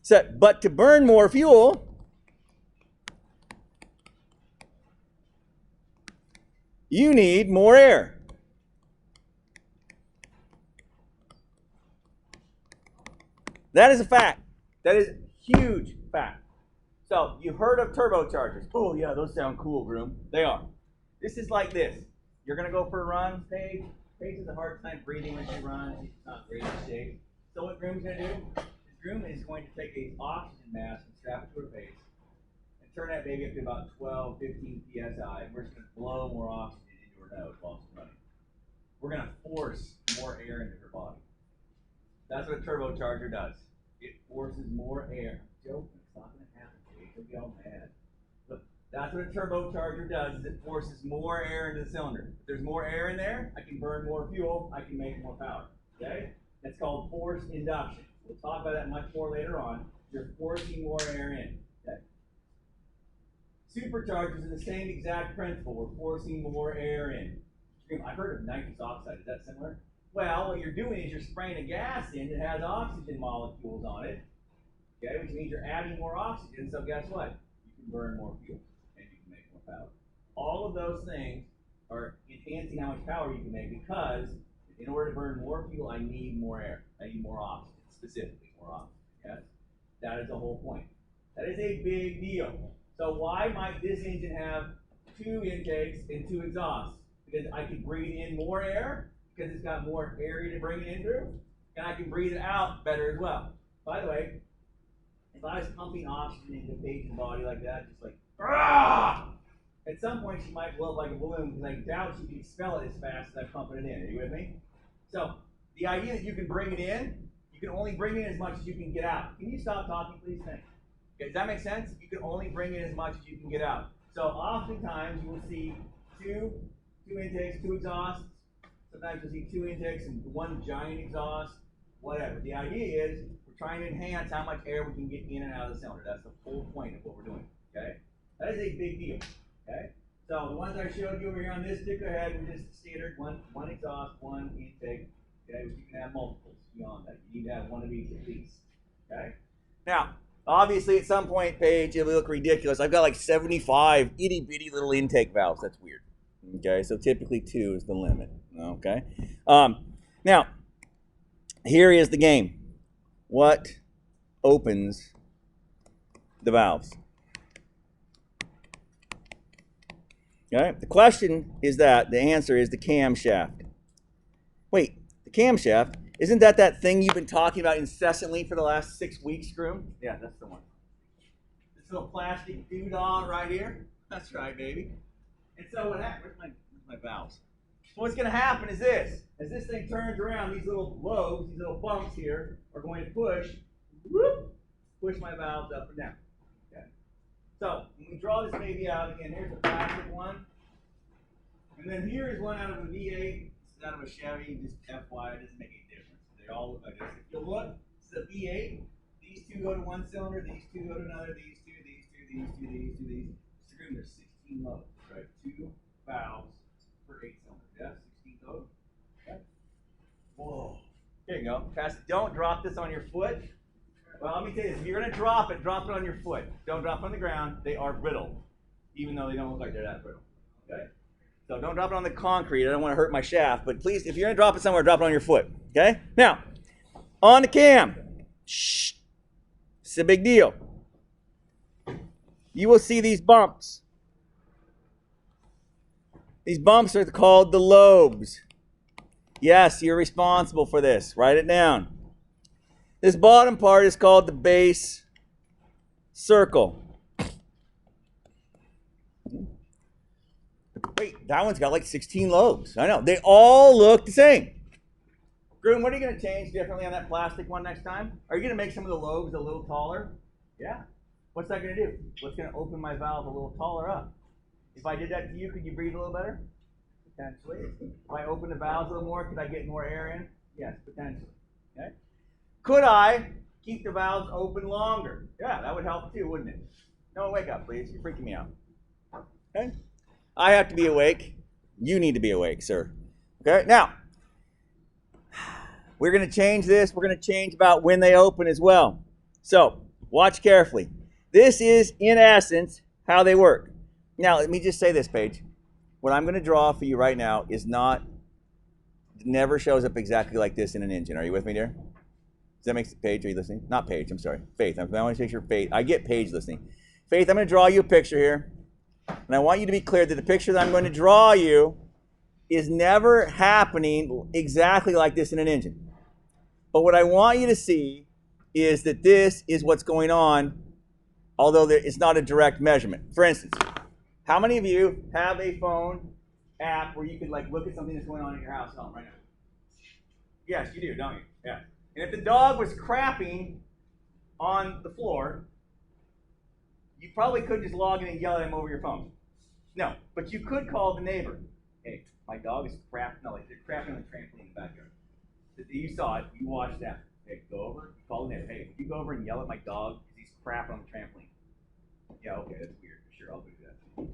So, but to burn more fuel, you need more air. That is a fact. That is a huge fact. So, you've heard of turbochargers. Oh, yeah, those sound cool, Groom. They are. This is like this. You're going to go for a run, Paige. Paige has a hard time breathing when she runs. She's not great in shape. So what Groom's going to do is Groom is going to take a oxygen mask and strap it to her face and turn that baby up to about 12, 15 psi. And we're just going to blow more oxygen into her nose while she's running. We're going to force more air into her body. That's what a turbocharger does. It forces more air. Joe, it's not going to happen. You'll be all mad. Look, that's what a turbocharger does, is it forces more air into the cylinder. If there's more air in there, I can burn more fuel, I can make more power. Okay? That's called forced induction. We'll talk about that much more later on. You're forcing more air in. Okay? Superchargers are the same exact principle. We're forcing more air in. I've heard of nitrous oxide. Is that similar? Well, what you're doing is you're spraying a gas in that has oxygen molecules on it. Okay, which means you're adding more oxygen, so guess what? You can burn more fuel, and you can make more power. All of those things are enhancing how much power you can make, because in order to burn more fuel, I need more air. I need more oxygen, specifically more oxygen, yes? That is the whole point. That is a big deal. So why might this engine have 2 intakes and 2 exhausts? Because I can breathe in more air, because it's got more area to bring it in through, and I can breathe it out better as well. By the way, if I was pumping oxygen into Paige's body like that, just like, ah! At some point she might blow up like a balloon, because I doubt she can expel it as fast as I'm pumping it in. Are you with me? So, the idea that you can bring it in, you can only bring in as much as you can get out. Can you stop talking, please? Thanks. Okay, does that make sense? You can only bring in as much as you can get out. So, oftentimes you will see two intakes, 2 exhausts. Sometimes you'll see 2 intakes and 1 giant exhaust, whatever. The idea is, trying to enhance how much air we can get in and out of the cylinder. That's the whole point of what we're doing. Okay? That is a big deal. Okay? So the ones I showed you over here on this particular head were just standard, one exhaust, 1 intake. Okay, but you can have multiples beyond that. You need to have 1 of each at least. Okay? Now, obviously at some point, Paige, it'll look ridiculous. I've got like 75 itty bitty little intake valves. That's weird. Okay, so typically 2 is the limit. Okay? Now, here is the game. What opens the valves? Okay, the question is that, the answer is the camshaft. Wait, the camshaft, isn't that thing you've been talking about incessantly for the last 6 weeks, Groom? Yeah, that's the one. This little plastic doodah right here. That's right, baby. And so what happens? Where's my valves? So what's going to happen is this. As this thing turns around, these little lobes, these little bumps here, are going to push my valves up and down. Okay. So when we draw this baby out again, here's a plastic one. And then here is one out of a V8. This is out of a Chevy. Just FYI, it doesn't make any difference. They all look like this. If you look, this is a V8. These 2 go to one cylinder. These 2 go to another. These 2, these 2, these 2, these 2, these. Screw, there's 16 lobes, right? 2 valves per 8 cylinders. Yeah, 16 total. Okay. Whoa. There you go. Don't drop this on your foot. Well, let me tell you this. If you're going to drop it on your foot. Don't drop it on the ground. They are brittle, even though they don't look like they're that brittle. Okay? So don't drop it on the concrete. I don't want to hurt my shaft. But please, if you're going to drop it somewhere, drop it on your foot. Okay? Now, on the cam. Shh. It's a big deal. You will see these bumps. These bumps are called the lobes. Yes, you're responsible for this. Write it down. This bottom part is called the base circle. Wait, that one's got like 16 lobes. I know. They all look the same. Groom, what are you going to change differently on that plastic one next time? Are you going to make some of the lobes a little taller? Yeah. What's that going to do? What's going to open my valve a little taller up? If I did that to you, could you breathe a little better? Potentially. If I open the valves a little more, could I get more air in? Yes, potentially. Okay. Could I keep the valves open longer? Yeah, that would help too, wouldn't it? No, wake up, please. You're freaking me out. Okay. I have to be awake. You need to be awake, sir. Okay. Now, we're going to change this. We're going to change about when they open as well. So, watch carefully. This is, in essence, how they work. Now, let me just say this, Paige. What I'm going to draw for you right now is never shows up exactly like this in an engine. Are you with me, dear? Does that make sense? Paige, are you listening? Not Paige, I'm sorry. Faith. I want to make sure Faith. I get Paige listening. Faith, I'm going to draw you a picture here. And I want you to be clear that the picture that I'm going to draw you is never happening exactly like this in an engine. But what I want you to see is that this is what's going on, although it's not a direct measurement. For instance, how many of you have a phone app where you can look at something that's going on in your house home right now? Yes, you do, don't you? Yeah. And if the dog was crapping on the floor, you probably could just log in and yell at him over your phone. No, but you could call the neighbor. Hey, my dog is crapping. No, they're crapping on the trampoline in the backyard. You saw it. You watched that. Hey, go over. You call the neighbor. Hey, you go over and yell at my dog because he's crapping on the trampoline. Yeah, okay, that's weird. Sure, I'll do that.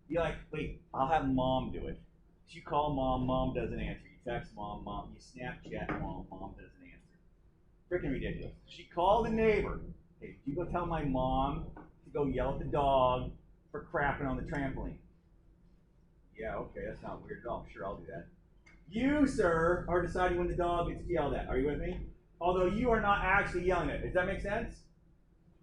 You're like, wait, I'll have mom do it. So you call mom, mom doesn't answer. You text mom, mom. You Snapchat mom, mom doesn't answer. Freaking ridiculous. She called the neighbor. Hey, you go tell my mom to go yell at the dog for crapping on the trampoline. Yeah, okay, that's not weird at all. Sure, I'll do that. You, sir, are deciding when the dog gets yelled at. Are you with me? Although you are not actually yelling at it. Does that make sense?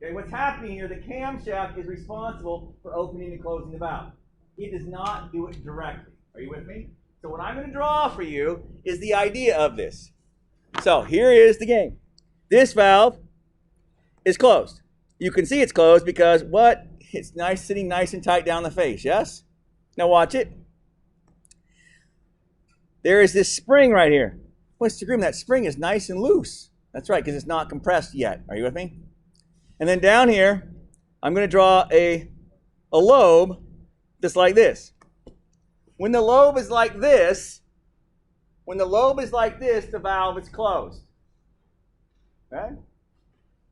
Okay, what's happening here, the camshaft is responsible for opening and closing the valve. It does not do it directly. Are you with me? So what I'm going to draw for you is the idea of this. So here is the game. This valve is closed. You can see it's closed because what? It's nice, sitting nice and tight down the face, yes? Now watch it. There is this spring right here. Well, Mr. Groom, that spring is nice and loose. That's right, because it's not compressed yet. Are you with me? And then down here, I'm going to draw a lobe just like this. When the lobe is like this, the valve is closed. Okay?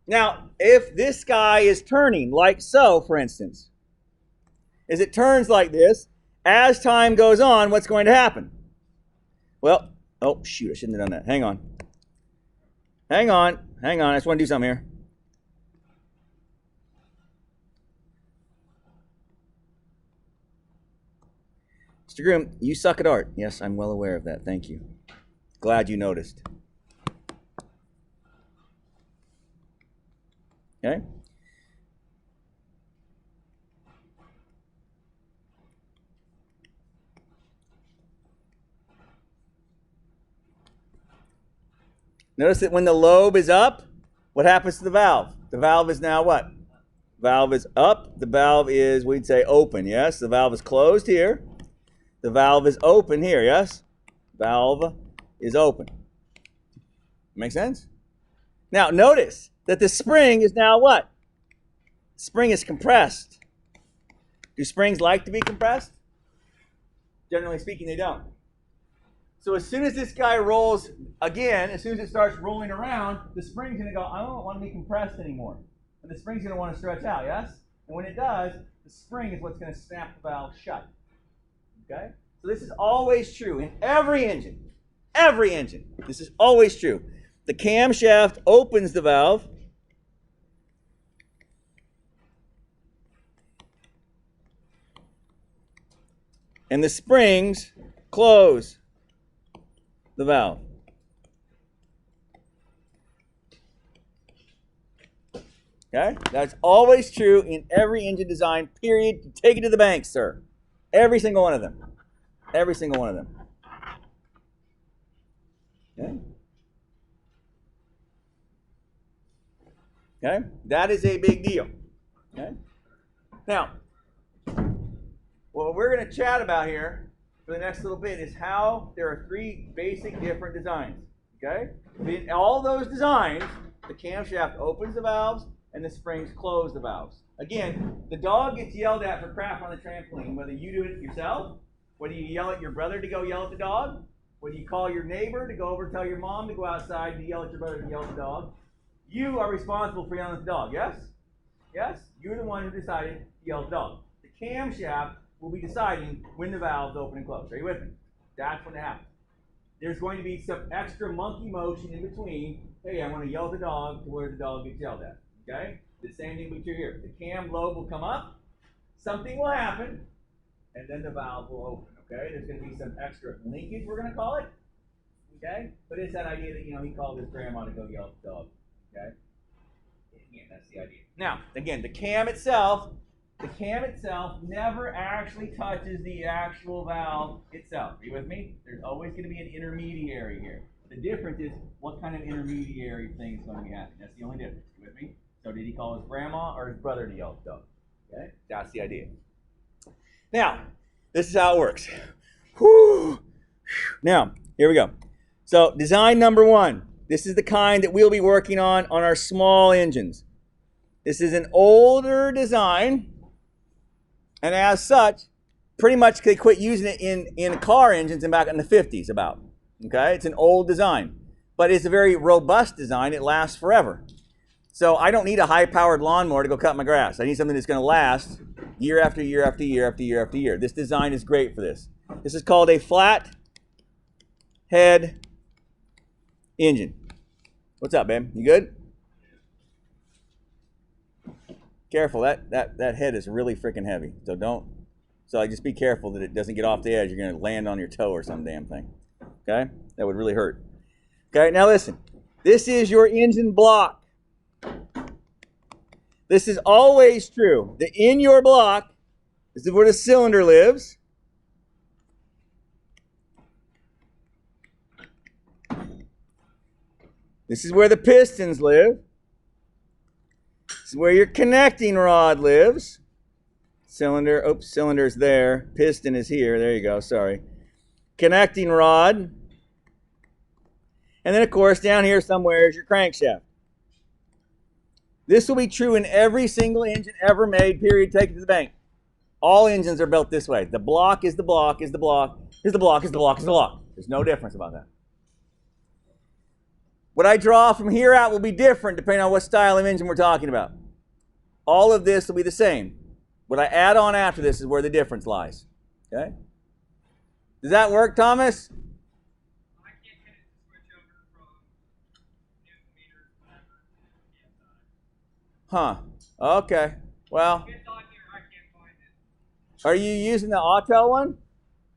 Now, if this guy is turning like so, for instance, as it turns like this, as time goes on, what's going to happen? Well, oh, shoot, I shouldn't have done that. Hang on. I just want to do something here. Mr. Groom, you suck at art. Yes, I'm well aware of that. Thank you. Glad you noticed. Okay? Notice that when the lobe is up, what happens to the valve? The valve is now what? Valve is up. The valve is, we'd say, open, yes? The valve is closed here. The valve is open here, yes? Valve is open. Make sense? Now, notice that the spring is now what? Spring is compressed. Do springs like to be compressed? Generally speaking, they don't. So as soon as this guy rolls again, as soon as it starts rolling around, the spring's going to go, I don't want to be compressed anymore. And the spring's going to want to stretch out, yes? And when it does, the spring is what's going to snap the valve shut. Okay? So this is always true in every engine. Every engine. This is always true. The camshaft opens the valve. And the springs close the valve. Okay? That's always true in every engine design, period. Take it to the bank, sir. Every single one of them. Every single one of them. Okay? Okay? That is a big deal. Okay? Now, what we're going to chat about here for the next little bit is how there are three basic different designs. Okay? In all those designs, The camshaft opens the valves, and the springs close the valves. Again, the dog gets yelled at for crap on the trampoline, whether you do it yourself, whether you yell at your brother to go yell at the dog, whether you call your neighbor to go over and tell your mom to go outside to yell at your brother to yell at the dog. You are responsible for yelling at the dog, yes? Yes? You're the one who decided to yell at the dog. The camshaft will be deciding when the valves open and close. Are you with me? That's when it happens. There's going to be some extra monkey motion in between. Hey, I want to yell at the dog to where the dog gets yelled at. Okay? The same thing with your here. The cam lobe will come up, something will happen, and then the valve will open. Okay? There's going to be some extra linkage, we're going to call it. Okay? But it's that idea that, he called his grandma to go yell at the dog. Okay? Again, that's the idea. Now, again, the cam itself never actually touches the actual valve itself. Are you with me? There's always going to be an intermediary here. The difference is what kind of intermediary thing is going to be happening. That's the only difference. Are you with me? So did he call his grandma or his brother to yell at the dog? Okay? That's the idea. Now, this is how it works. Whew. Now, here we go. So, design number 1. This is the kind that we'll be working on our small engines. This is an older design, and as such, pretty much they quit using it in car engines in back in the 50s about. Okay? It's an old design, but it's a very robust design. It lasts forever. So I don't need a high-powered lawnmower to go cut my grass. I need something that's going to last year after year after year after year after year. This design is great for this. This is called a Flathead Engine. What's up, babe? You good? Careful, that head is really freaking heavy. So just be careful that it doesn't get off the edge. You're going to land on your toe or some damn thing. Okay? That would really hurt. Okay, now listen. This is your engine block. This is always true. In your block, this is where the cylinder lives. This is where the pistons live. This is where your connecting rod lives. Cylinder's there. Piston is here. There you go. Sorry. Connecting rod. And then, of course, down here somewhere is your crankshaft. This will be true in every single engine ever made, period, take it to the bank. All engines are built this way. The block is the block, is the block, is the block, is the block, is the block. There's no difference about that. What I draw from here out will be different depending on what style of engine we're talking about. All of this will be the same. What I add on after this is where the difference lies. Okay? Does that work, Thomas? I can't get it to switch over from newton meters to whatever to PSI. Huh. Okay. Well. It's on here, I can't find it. Are you using the Autel one?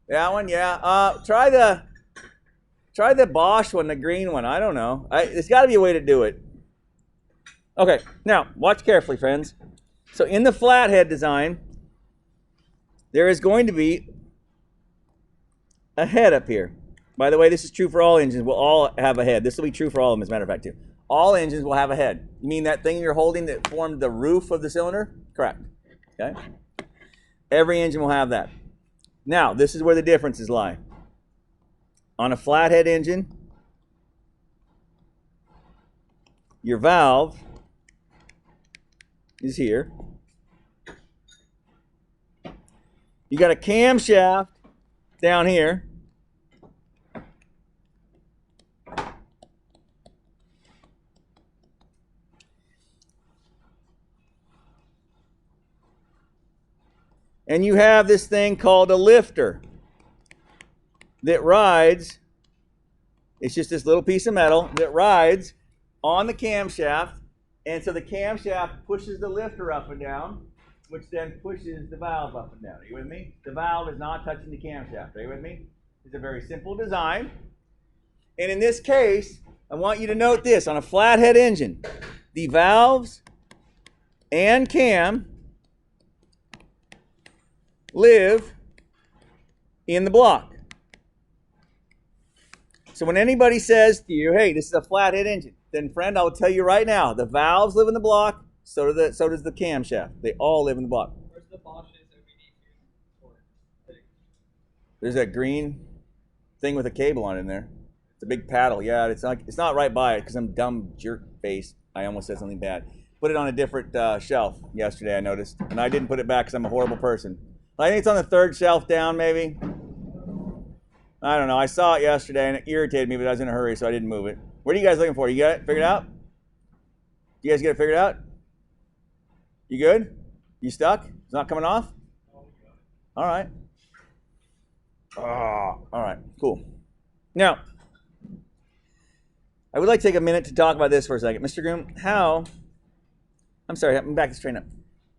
That one? Yeah. Try the Bosch one, the green one. I don't know. There's got to be a way to do it. Okay. Now, watch carefully, friends. So in the flathead design, there is going to be a head up here. By the way, this is true for all engines. We'll all have a head. This will be true for all of them, as a matter of fact, too. All engines will have a head. You mean that thing you're holding that formed the roof of the cylinder? Correct. Okay? Every engine will have that. Now, this is where the differences lie. On a flathead engine, your valve is here. You got a camshaft down here. And you have this thing called a lifter that rides. It's just this little piece of metal that rides on the camshaft. And so the camshaft pushes the lifter up and down, which then pushes the valve up and down. Are you with me? The valve is not touching the camshaft. Are you with me? It's a very simple design. And in this case, I want you to note this. On a flathead engine, the valves and cam live in the block. So when anybody says to you, hey, this is a flathead engine, then friend, I'll tell you right now, the valves live in the block, so does the camshaft. They all live in the block. Where's the Bosch's OBD for? There's that green thing with a cable on it in there. It's a big paddle. Yeah, it's not right by it because I'm dumb jerk face. I almost said something bad. Put it on a different shelf yesterday, I noticed. And I didn't put it back because I'm a horrible person. I think it's on the third shelf down, maybe. I don't know. I saw it yesterday and it irritated me, but I was in a hurry, so I didn't move it. What are you guys looking for? You got it figured out? You guys get it figured out? You good? You stuck? It's not coming off? All right. All right, cool. Now, I would like to take a minute to talk about this for a second. Mr. Groom, I'm sorry, I'm back this train up.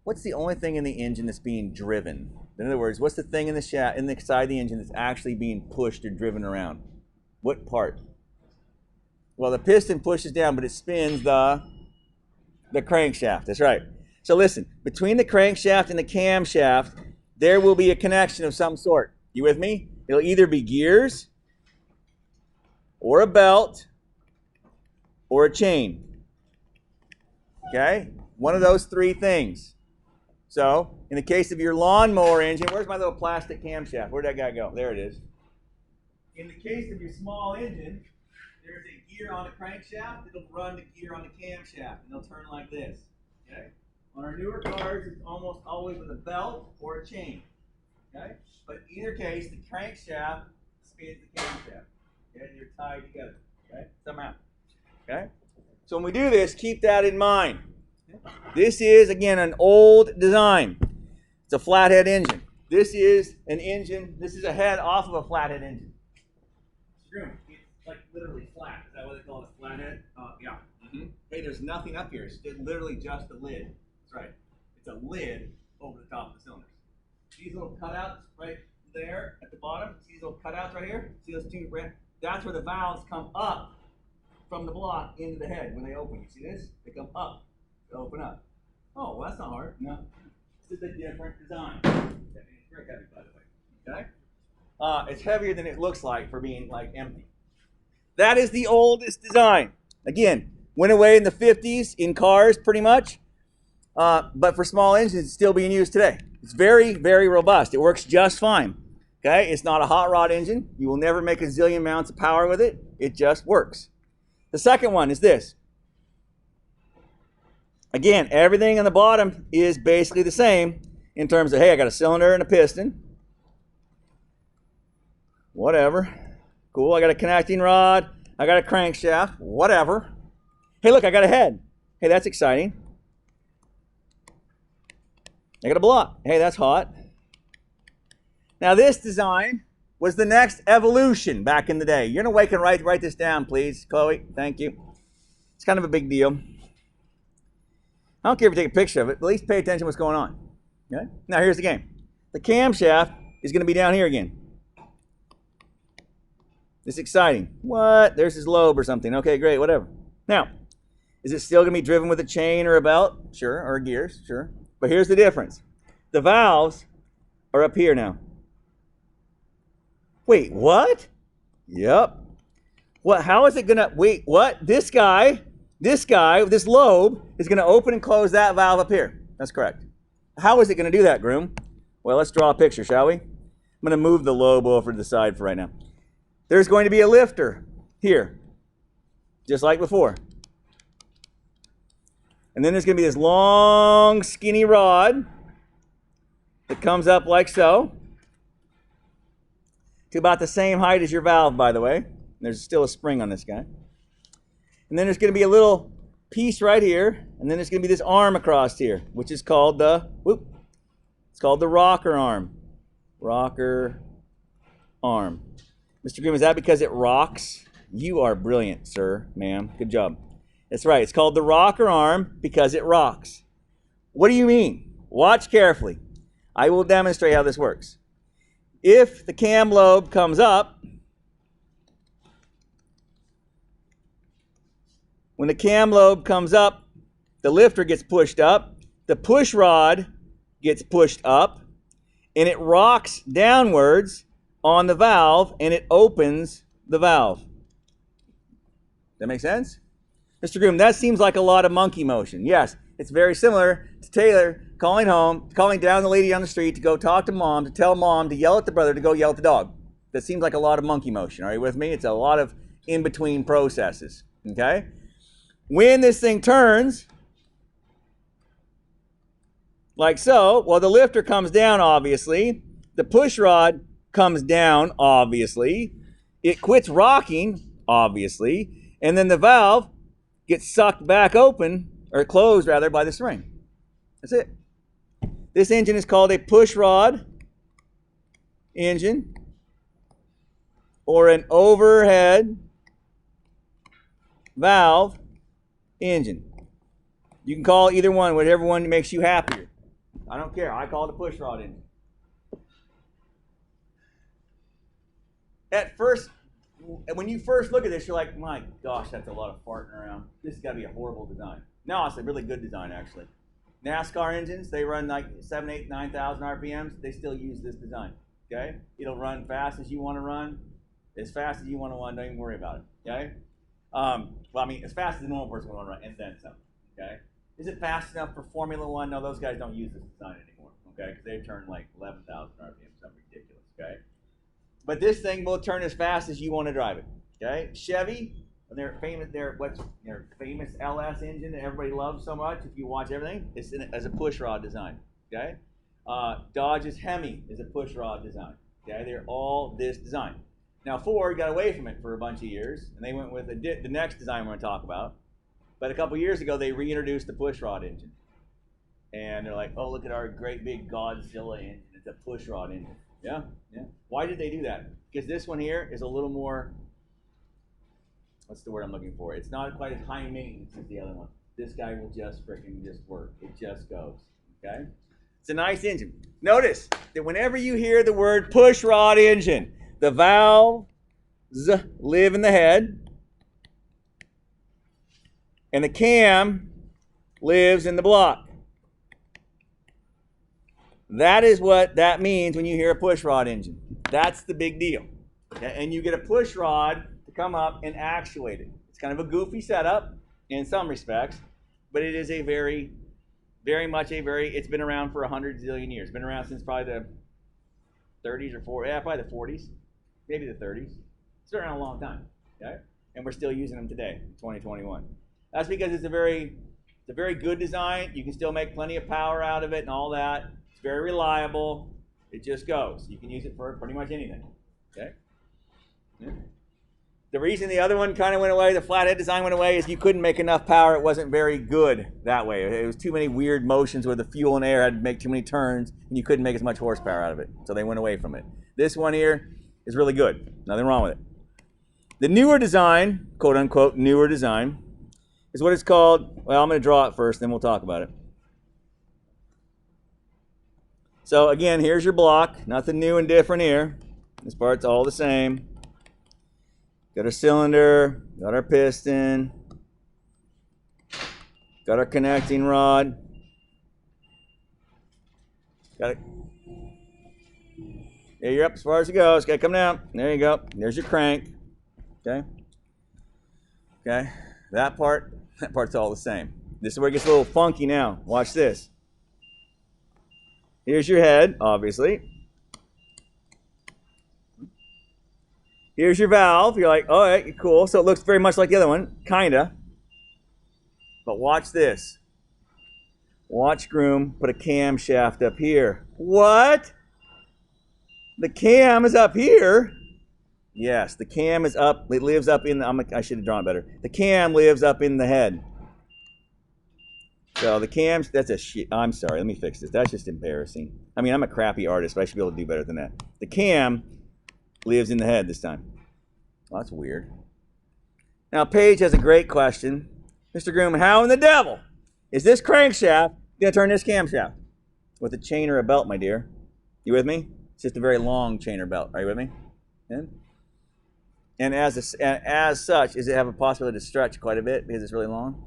What's the only thing in the engine that's being driven? In other words, what's the thing in the shaft, in the side of the engine that's actually being pushed or driven around? What part? Well, the piston pushes down, but it spins the crankshaft. That's right. So listen, between the crankshaft and the camshaft, there will be a connection of some sort. You with me? It'll either be gears, or a belt, or a chain. Okay? One of those three things. So, in the case of your lawnmower engine, where's my little plastic camshaft? Where'd that guy go? There it is. In the case of your small engine, there's a gear on the crankshaft. It'll run the gear on the camshaft, and they'll turn like this. Okay? On our newer cars, it's almost always with a belt or a chain. Okay? But in either case, the crankshaft spins the camshaft. Okay? And they're tied together. Okay? Somehow. Okay? So when we do this, keep that in mind. This is, again, an old design. It's a flathead engine. This is an engine. This is a head off of a flathead engine. It's like literally flat. Is that what they call it? Flathead? Yeah. Mm-hmm. Hey, there's nothing up here. It's literally just a lid. That's right. It's a lid over the top of the cylinders. These little cutouts right there at the bottom. See these little cutouts right here? See those two? That's where the valves come up from the block into the head when they open. You see this? They come up. They open up. Oh, well, that's not hard. No. This is a different design. That means it's very heavy, by the way. Okay? It's heavier than it looks like for being like empty. That is the oldest design. Again, went away in the 50s in cars pretty much. But for small engines, it's still being used today. It's very, very robust. It works just fine. Okay? It's not a hot rod engine. You will never make a zillion mounts of power with it. It just works. The second one is this. Again, everything on the bottom is basically the same in terms of, hey, I got a cylinder and a piston. Whatever. Cool. I got a connecting rod. I got a crankshaft. Whatever. Hey, look, I got a head. Hey, that's exciting. I got a block. Hey, that's hot. Now, this design was the next evolution back in the day. You're going to wake and write this down, please, Chloe. Thank you. It's kind of a big deal. I don't care if you take a picture of it, but at least pay attention to what's going on. Okay? Now, here's the game. The camshaft is going to be down here again. It's exciting. What? There's his lobe or something. Okay, great, whatever. Now, is it still going to be driven with a chain or a belt? Sure, or gears, sure. But here's the difference. The valves are up here now. Wait, what? Yep. What? How is it going to... Wait, what? This guy, this lobe, is going to open and close that valve up here. That's correct. How is it going to do that, Groom? Well, let's draw a picture, shall we? I'm going to move the lobe over to the side for right now. There's going to be a lifter here, just like before. And then there's going to be this long, skinny rod that comes up like so, to about the same height as your valve, by the way. There's still a spring on this guy. And then there's going to be a little piece right here, and then there's going to be this arm across here, which is called the, it's called the rocker arm. Rocker arm. Mr. Grimm, is that because it rocks? You are brilliant, sir, ma'am. Good job. That's right. It's called the rocker arm because it rocks. What do you mean? Watch carefully. I will demonstrate how this works. If the cam lobe comes up, when the cam lobe comes up, the lifter gets pushed up, the push rod gets pushed up, and it rocks downwards on the valve, and it opens the valve. That make sense? Mr. Groom, that seems like a lot of monkey motion. Yes, it's very similar to Taylor calling down the lady on the street to go talk to mom, to tell mom to yell at the brother to go yell at the dog. That seems like a lot of monkey motion. Are you with me? It's a lot of in between processes, okay? When this thing turns, like so, well, the lifter comes down, obviously. The push rod comes down, obviously. It quits rocking, obviously. And then the valve gets sucked back open, or closed, rather, by the spring. That's it. This engine is called a push rod engine or an overhead valve engine. You can call either one, whatever one makes you happier. I don't care. I call it a push rod engine. At first, when you first look at this, you're like, my gosh, that's a lot of farting around. This has got to be a horrible design. No, it's a really good design, actually. NASCAR engines, they run like 7, 8, 9,000 RPMs. They still use this design, okay? It'll run fast as you want to run, as fast as you want to run. Don't even worry about it, okay? Well, I mean, as fast as a normal person would want to run, and then some, okay? Is it fast enough for Formula One? No, those guys don't use this design anymore, okay? Because they turn like 11,000 RPM, something ridiculous, okay? But this thing will turn as fast as you want to drive it, okay? Chevy, their famous LS engine that everybody loves so much, if you watch everything, it's as a push rod design, okay? Dodge's Hemi is a push rod design, okay? They're all this design. Now Ford got away from it for a bunch of years, and they went with the next design we're going to talk about. But a couple years ago, they reintroduced the push rod engine. And they're like, oh, look at our great big Godzilla engine. It's a push rod engine. Yeah, yeah. Why did they do that? Because this one here is a little more, what's the word I'm looking for? It's not quite as high maintenance as the other one. This guy will just freaking just work. It just goes, okay? It's a nice engine. Notice that whenever you hear the word push rod engine, the valves live in the head, and the cam lives in the block. That is what that means when you hear a push rod engine. That's the big deal. Okay? And you get a push rod to come up and actuate it. It's kind of a goofy setup in some respects, but it is a very much it's been around for 100 zillion years. It's been around since probably the 30s or 40s, yeah, probably the 40s, maybe the 30s. It's been around a long time, okay? And we're still using them today, in 2021. That's because it's a very good design. You can still make plenty of power out of it and all that. It's very reliable. It just goes. You can use it for pretty much anything. Okay? Yeah. The reason the other one kind of went away, the flathead design went away, is you couldn't make enough power. It wasn't very good that way. It was too many weird motions where the fuel and air had to make too many turns, and you couldn't make as much horsepower out of it. So they went away from it. This one here is really good. Nothing wrong with it. The newer design, quote unquote, newer design, is what it's called. Well, I'm going to draw it first, then we'll talk about it. So again, here's your block. Nothing new and different here. This part's all the same. Got our cylinder, got our piston, got our connecting rod. Got it. Yeah, you're up as far as it goes. Okay, come down. There you go. There's your crank. Okay. Okay. That part's all the same. This is where it gets a little funky now. Watch this. Here's your head, obviously. Here's your valve. You're like, all right, cool. So it looks very much like the other one, kinda. But watch this. Watch Groom put a camshaft up here. What? The cam is up here? Yes, the cam is up. It lives up in the, I should have drawn it better. The cam lives up in the head. So the cams, that's a shit. I'm sorry, let me fix this. That's just embarrassing. I mean, I'm a crappy artist, but I should be able to do better than that. The cam lives in the head this time. Well, that's weird. Now, Paige has a great question. Mr. Groom, how in the devil is this crankshaft going to turn this camshaft? With a chain or a belt, my dear. You with me? It's just a very long chain or belt. Are you with me? Yeah? And as such, does it have a possibility to stretch quite a bit because it's really long?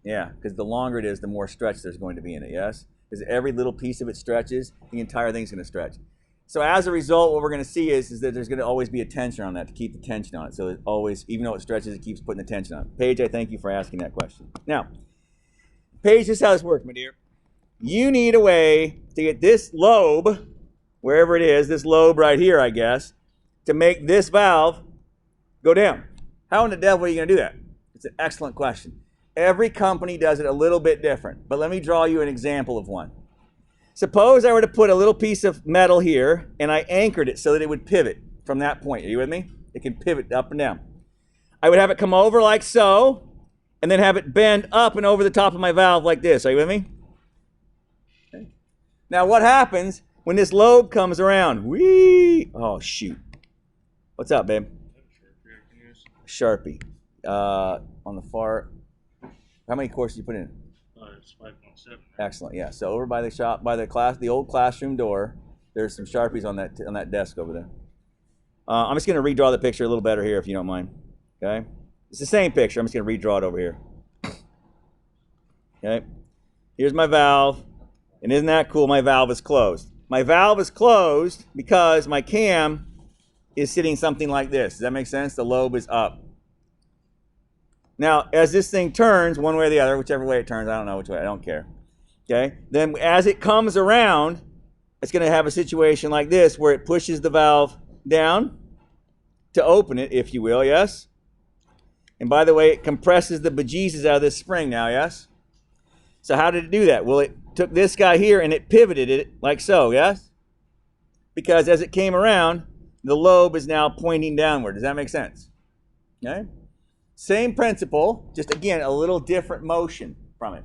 Yeah, because the longer it is, the more stretch there's going to be in it, yes? Because every little piece of it stretches, the entire thing's going to stretch. So as a result, what we're going to see is that there's going to always be a tension on that to keep the tension on it. So it always, even though it stretches, it keeps putting the tension on it. Paige, I thank you for asking that question. Now, Paige, this is how this works, my dear. You need a way to get this lobe, wherever it is, this lobe right here, I guess, to make this valve go down. How in the devil are you going to do that? It's an excellent question. Every company does it a little bit different, but let me draw you an example of one. Suppose I were to put a little piece of metal here, and I anchored it so that it would pivot from that point. Are you with me? It can pivot up and down. I would have it come over like so, and then have it bend up and over the top of my valve like this. Are you with me? Okay. Now what happens when this lobe comes around? Whee! Oh, shoot. What's up, babe? Sharpie. On the far... How many courses did you put in? It's 5.7. Excellent. Yeah. So over by the shop, by the old classroom door, there's some Sharpies on that desk over there. I'm just going to redraw the picture a little better here, if you don't mind. Okay. It's the same picture. I'm just going to redraw it over here. Okay. Here's my valve, and isn't that cool? My valve is closed. My valve is closed because my cam is sitting something like this. Does that make sense? The lobe is up. Now, as this thing turns one way or the other, whichever way it turns, I don't know which way, I don't care. Okay? Then as it comes around, it's going to have a situation like this where it pushes the valve down to open it, if you will, yes? And by the way, it compresses the bejesus out of this spring now, yes? So how did it do that? Well, it took this guy here and it pivoted it like so, yes? Because as it came around, the lobe is now pointing downward. Does that make sense? Okay? Same principle, just again, a little different motion from it.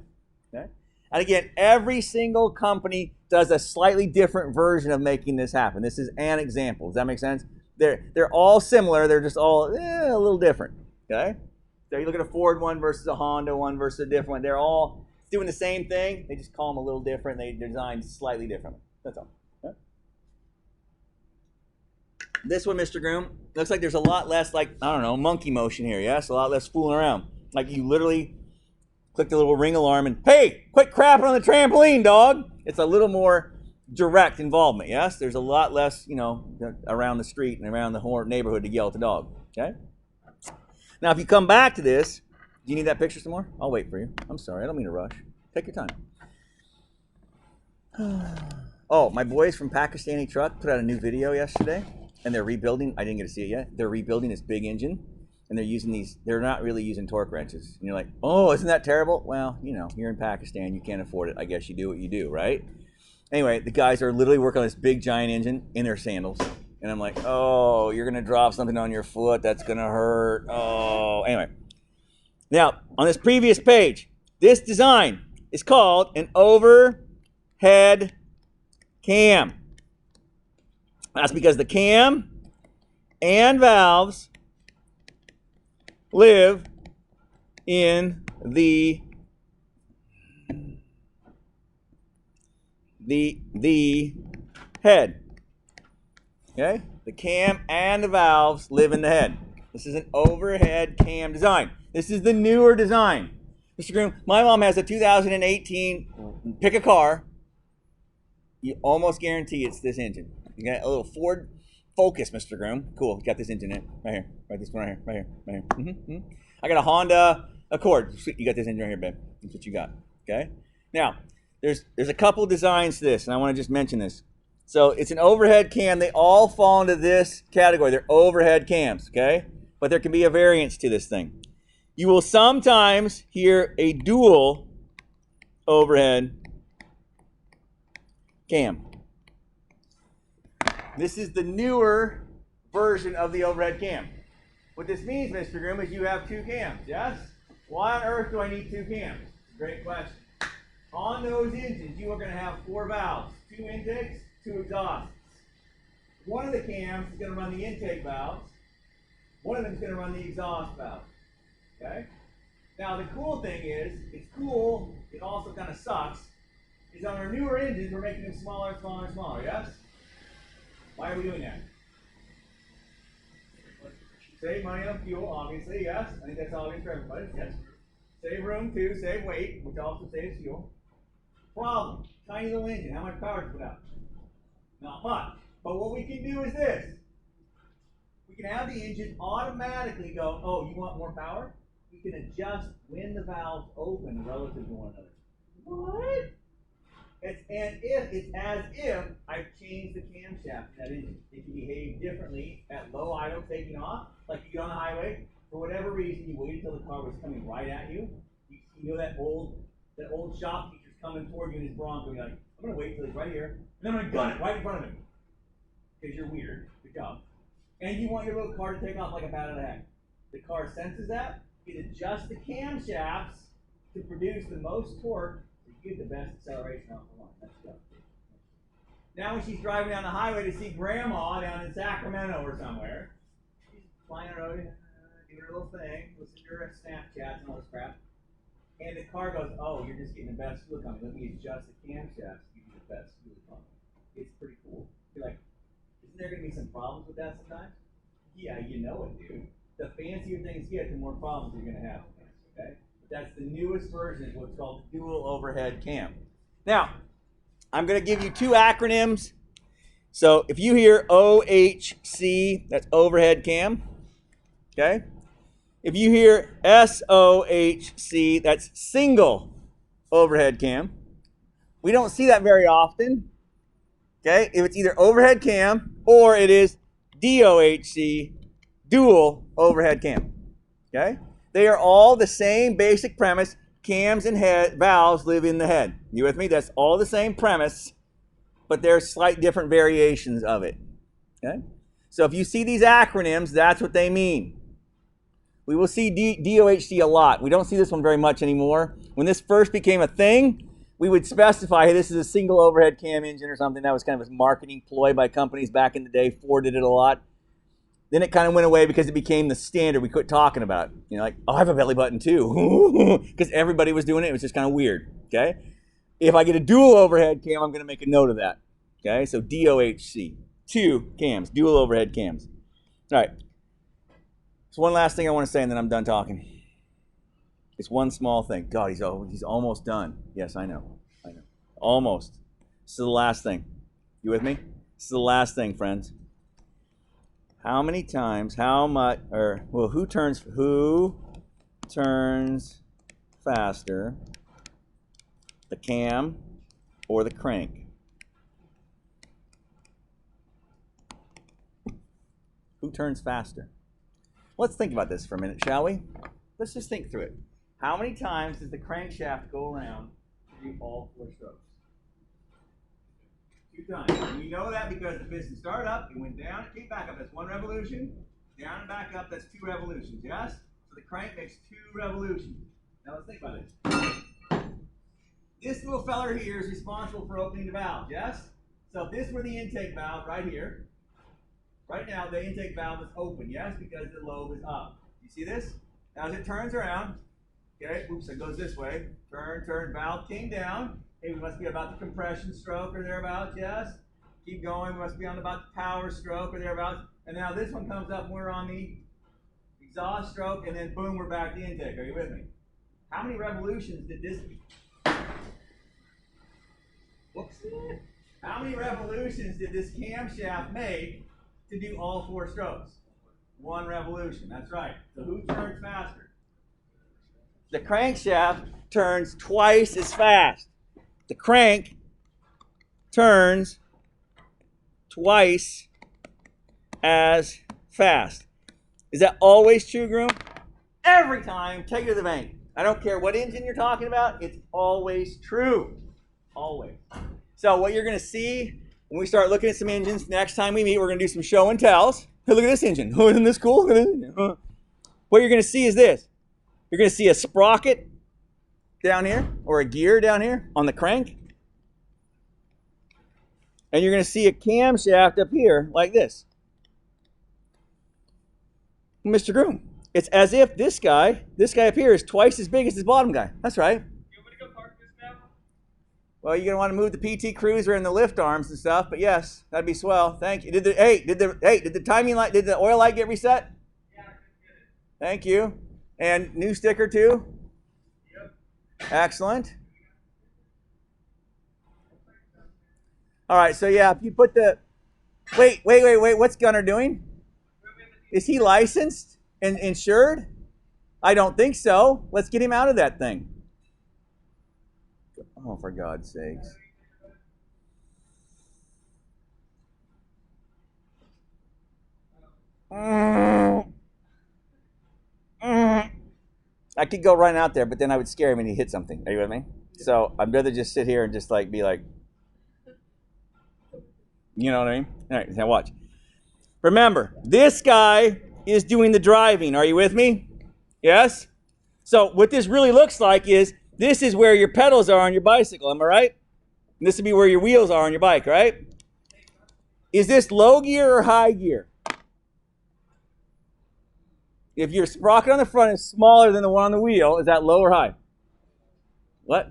Okay? And again, every single company does a slightly different version of making this happen. This is an example. Does that make sense? They're all similar. They're just all a little different. Okay? So you look at a Ford one versus a Honda one versus a different one. They're all doing the same thing. They just call them a little different. They designed slightly differently. That's all. Okay? This one, Mr. Groom, looks like there's a lot less, like, I don't know, monkey motion here, yes? A lot less fooling around. Like you literally click the little ring alarm and, hey, quit crapping on the trampoline, dog. It's a little more direct involvement, yes? There's a lot less, around the street and around the whole neighborhood to yell at the dog, okay? Now, if you come back to this, do you need that picture some more? I'll wait for you. I'm sorry, I don't mean to rush. Take your time. Oh, my boys from Pakistani Truck put out a new video yesterday. And they're rebuilding, I didn't get to see it yet, they're rebuilding this big engine, and they're using they're not really using torque wrenches. And you're like, oh, isn't that terrible? Well, you're in Pakistan, you can't afford it. I guess you do what you do, right? Anyway, the guys are literally working on this big giant engine in their sandals. And I'm like, oh, you're going to drop something on your foot, that's going to hurt. Oh, anyway. Now, on this previous page, this design is called an overhead cam. That's because the cam and valves live in the head. Okay? The cam and the valves live in the head. This is an overhead cam design. This is the newer design. Mr. Groom, my mom has a 2018, pick a car. You almost guarantee it's this engine. You got a little Ford Focus, Mr. Groom. Cool. Got this engine in it. Right here. Right this one right here. Right here. Right here. Mm-hmm. I got a Honda Accord. Sweet. You got this engine right here, babe. That's what you got. Okay? Now, there's a couple designs to this, and I want to just mention this. So it's an overhead cam. They all fall into this category. They're overhead cams, okay? But there can be a variance to this thing. You will sometimes hear a dual overhead cam. This is the newer version of the overhead cam. What this means, Mr. Groom, is you have two cams, yes? Why on earth do I need two cams? Great question. On those engines, you are going to have 4 valves, 2 intakes, 2 exhausts. One of the cams is going to run the intake valves. One of them is going to run the exhaust valve. Okay? Now, the cool thing is, it's cool, it also kind of sucks, is on our newer engines, we're making them smaller, smaller, smaller, yes? Why are we doing that? Save money on fuel, obviously, yes. I think that's obvious for everybody, yes. Save room, too, save weight, which also saves fuel. Problem, tiny little engine, how much power to put out? Not much. But what we can do is this. We can have the engine automatically go, oh, you want more power? We can adjust when the valves open relative to one another. What? It's as if I've changed the camshaft in that engine. It can behave differently at low idle taking off, like you get on the highway, for whatever reason, you waited until the car was coming right at you. You know that old shop teacher's coming toward you in his Bronco. You're like, I'm going to wait till he's right here, and then I'm going to gun it right in front of him. Because you're weird. Good job. And you want your little car to take off like a bat out of heck. The car senses that. It adjusts the camshafts to produce the most torque so you get the best acceleration off the line. That's good. Now when she's driving down the highway to see Grandma down in Sacramento or somewhere, she's flying her road, doing her little thing, listening to her Snapchats and all this crap. And the car goes, oh, you're just getting the best fuel economy. Let me adjust the camshafts to give you the best fuel economy. It's pretty cool. You're like, isn't there going to be some problems with that sometimes? Yeah, you know it, dude. The fancier things get, the more problems you're going to have. Okay? But that's the newest version of what's called dual overhead cam. Now, I'm going to give you two acronyms. So if you hear OHC, that's overhead cam. Okay? If you hear SOHC, that's single overhead cam. We don't see that very often. Okay? If it's either overhead cam or it is DOHC, dual overhead cam. Okay? They are all the same basic premise. Cams and valves live in the head. You with me? That's all the same premise, but there are slight different variations of it. Okay? So if you see these acronyms, that's what they mean. We will see DOHC a lot. We don't see this one very much anymore. When this first became a thing, we would specify, hey, this is a single overhead cam engine or something. That was kind of a marketing ploy by companies back in the day. Ford did it a lot. Then it kind of went away because it became the standard. We quit talking about it. You know, like, oh, I have a belly button too. Because everybody was doing it. It was just kind of weird. Okay? If I get a dual overhead cam, I'm going to make a note of that. Okay? So DOHC. Two cams. Dual overhead cams. All right. So one last thing I want to say, and then I'm done talking. It's one small thing. God, he's almost done. Yes, I know. Almost. This is the last thing. You with me? This is the last thing, friends. How many times, who turns faster, the cam or the crank? Who turns faster? Let's think about this for a minute, shall we? Let's just think through it. How many times does the crankshaft go around to do all 4 strokes? 2 times. And we know that because the piston started up, it went down, it came back up. That's 1 revolution. Down and back up, that's 2 revolutions, yes? So the crank makes 2 revolutions. Now let's think about it. This little feller here is responsible for opening the valve, yes? So if this were the intake valve right here, right now the intake valve is open, yes? Because the lobe is up. You see this? Now as it turns around, okay, oops, it goes this way. Turn, valve came down. Hey, we must be about the compression stroke or thereabouts, yes? Keep going, we must be on about the power stroke or thereabouts. And now this one comes up and we're on the exhaust stroke, and then boom, we're back to intake. Are you with me? How many revolutions did this... Whoops. How many revolutions did this camshaft make to do all 4 strokes? 1 revolution, that's right. So who turns faster? The crankshaft turns twice as fast. The crank turns twice as fast. Is that always true, Groom? Every time, take it to the bank. I don't care what engine you're talking about, it's always true. Always. So what you're going to see when we start looking at some engines, next time we meet, we're going to do some show and tells. Hey, look at this engine. Oh, isn't this cool? What you're going to see is this. You're going to see a sprocket down here, or a gear down here on the crank. And you're going to see a camshaft up here like this. Mr. Groom, it's as if this guy up here is twice as big as this bottom guy. That's right. You want me to go park this now? Well, you're going to want to move the PT Cruiser and the lift arms and stuff, but yes, that'd be swell. Thank you. Did the timing light, did the oil light get reset? Yeah, I couldn't get it. Thank you. And new sticker too? Yep. Excellent. All right, so yeah, if you put the... Wait, what's Gunner doing? Is he licensed and insured? I don't think so. Let's get him out of that thing. Oh, for God's sakes. I could go right out there, but then I would scare him and he'd hit something. Are you with me? So I'd rather just sit here and just like be like, you know what I mean? All right, now watch. Remember, this guy is doing the driving. Are you with me? Yes? So what this really looks like is this is where your pedals are on your bicycle. Am I right? And this would be where your wheels are on your bike, right? Is this low gear or high gear? If your sprocket on the front is smaller than the one on the wheel, is that low or high? What?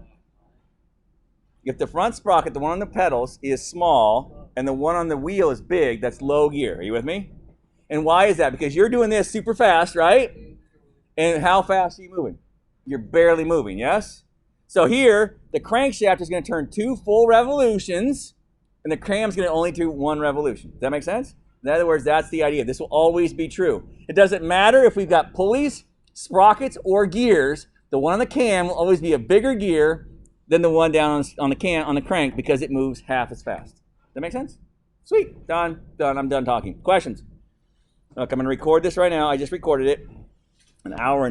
If the front sprocket, the one on the pedals, is small and the one on the wheel is big, that's low gear. Are you with me? And why is that? Because you're doing this super fast, right? And how fast are you moving? You're barely moving, yes? So here, the crankshaft is going to turn 2 full revolutions, and the cam's going to only do 1 revolution. Does that make sense? In other words, that's the idea. This will always be true. It doesn't matter if we've got pulleys, sprockets, or gears. The one on the cam will always be a bigger gear than the one down on the crank because it moves half as fast. Does that make sense? Sweet. Done. I'm done talking. Questions? Look, I'm going to record this right now. I just recorded it. An hour and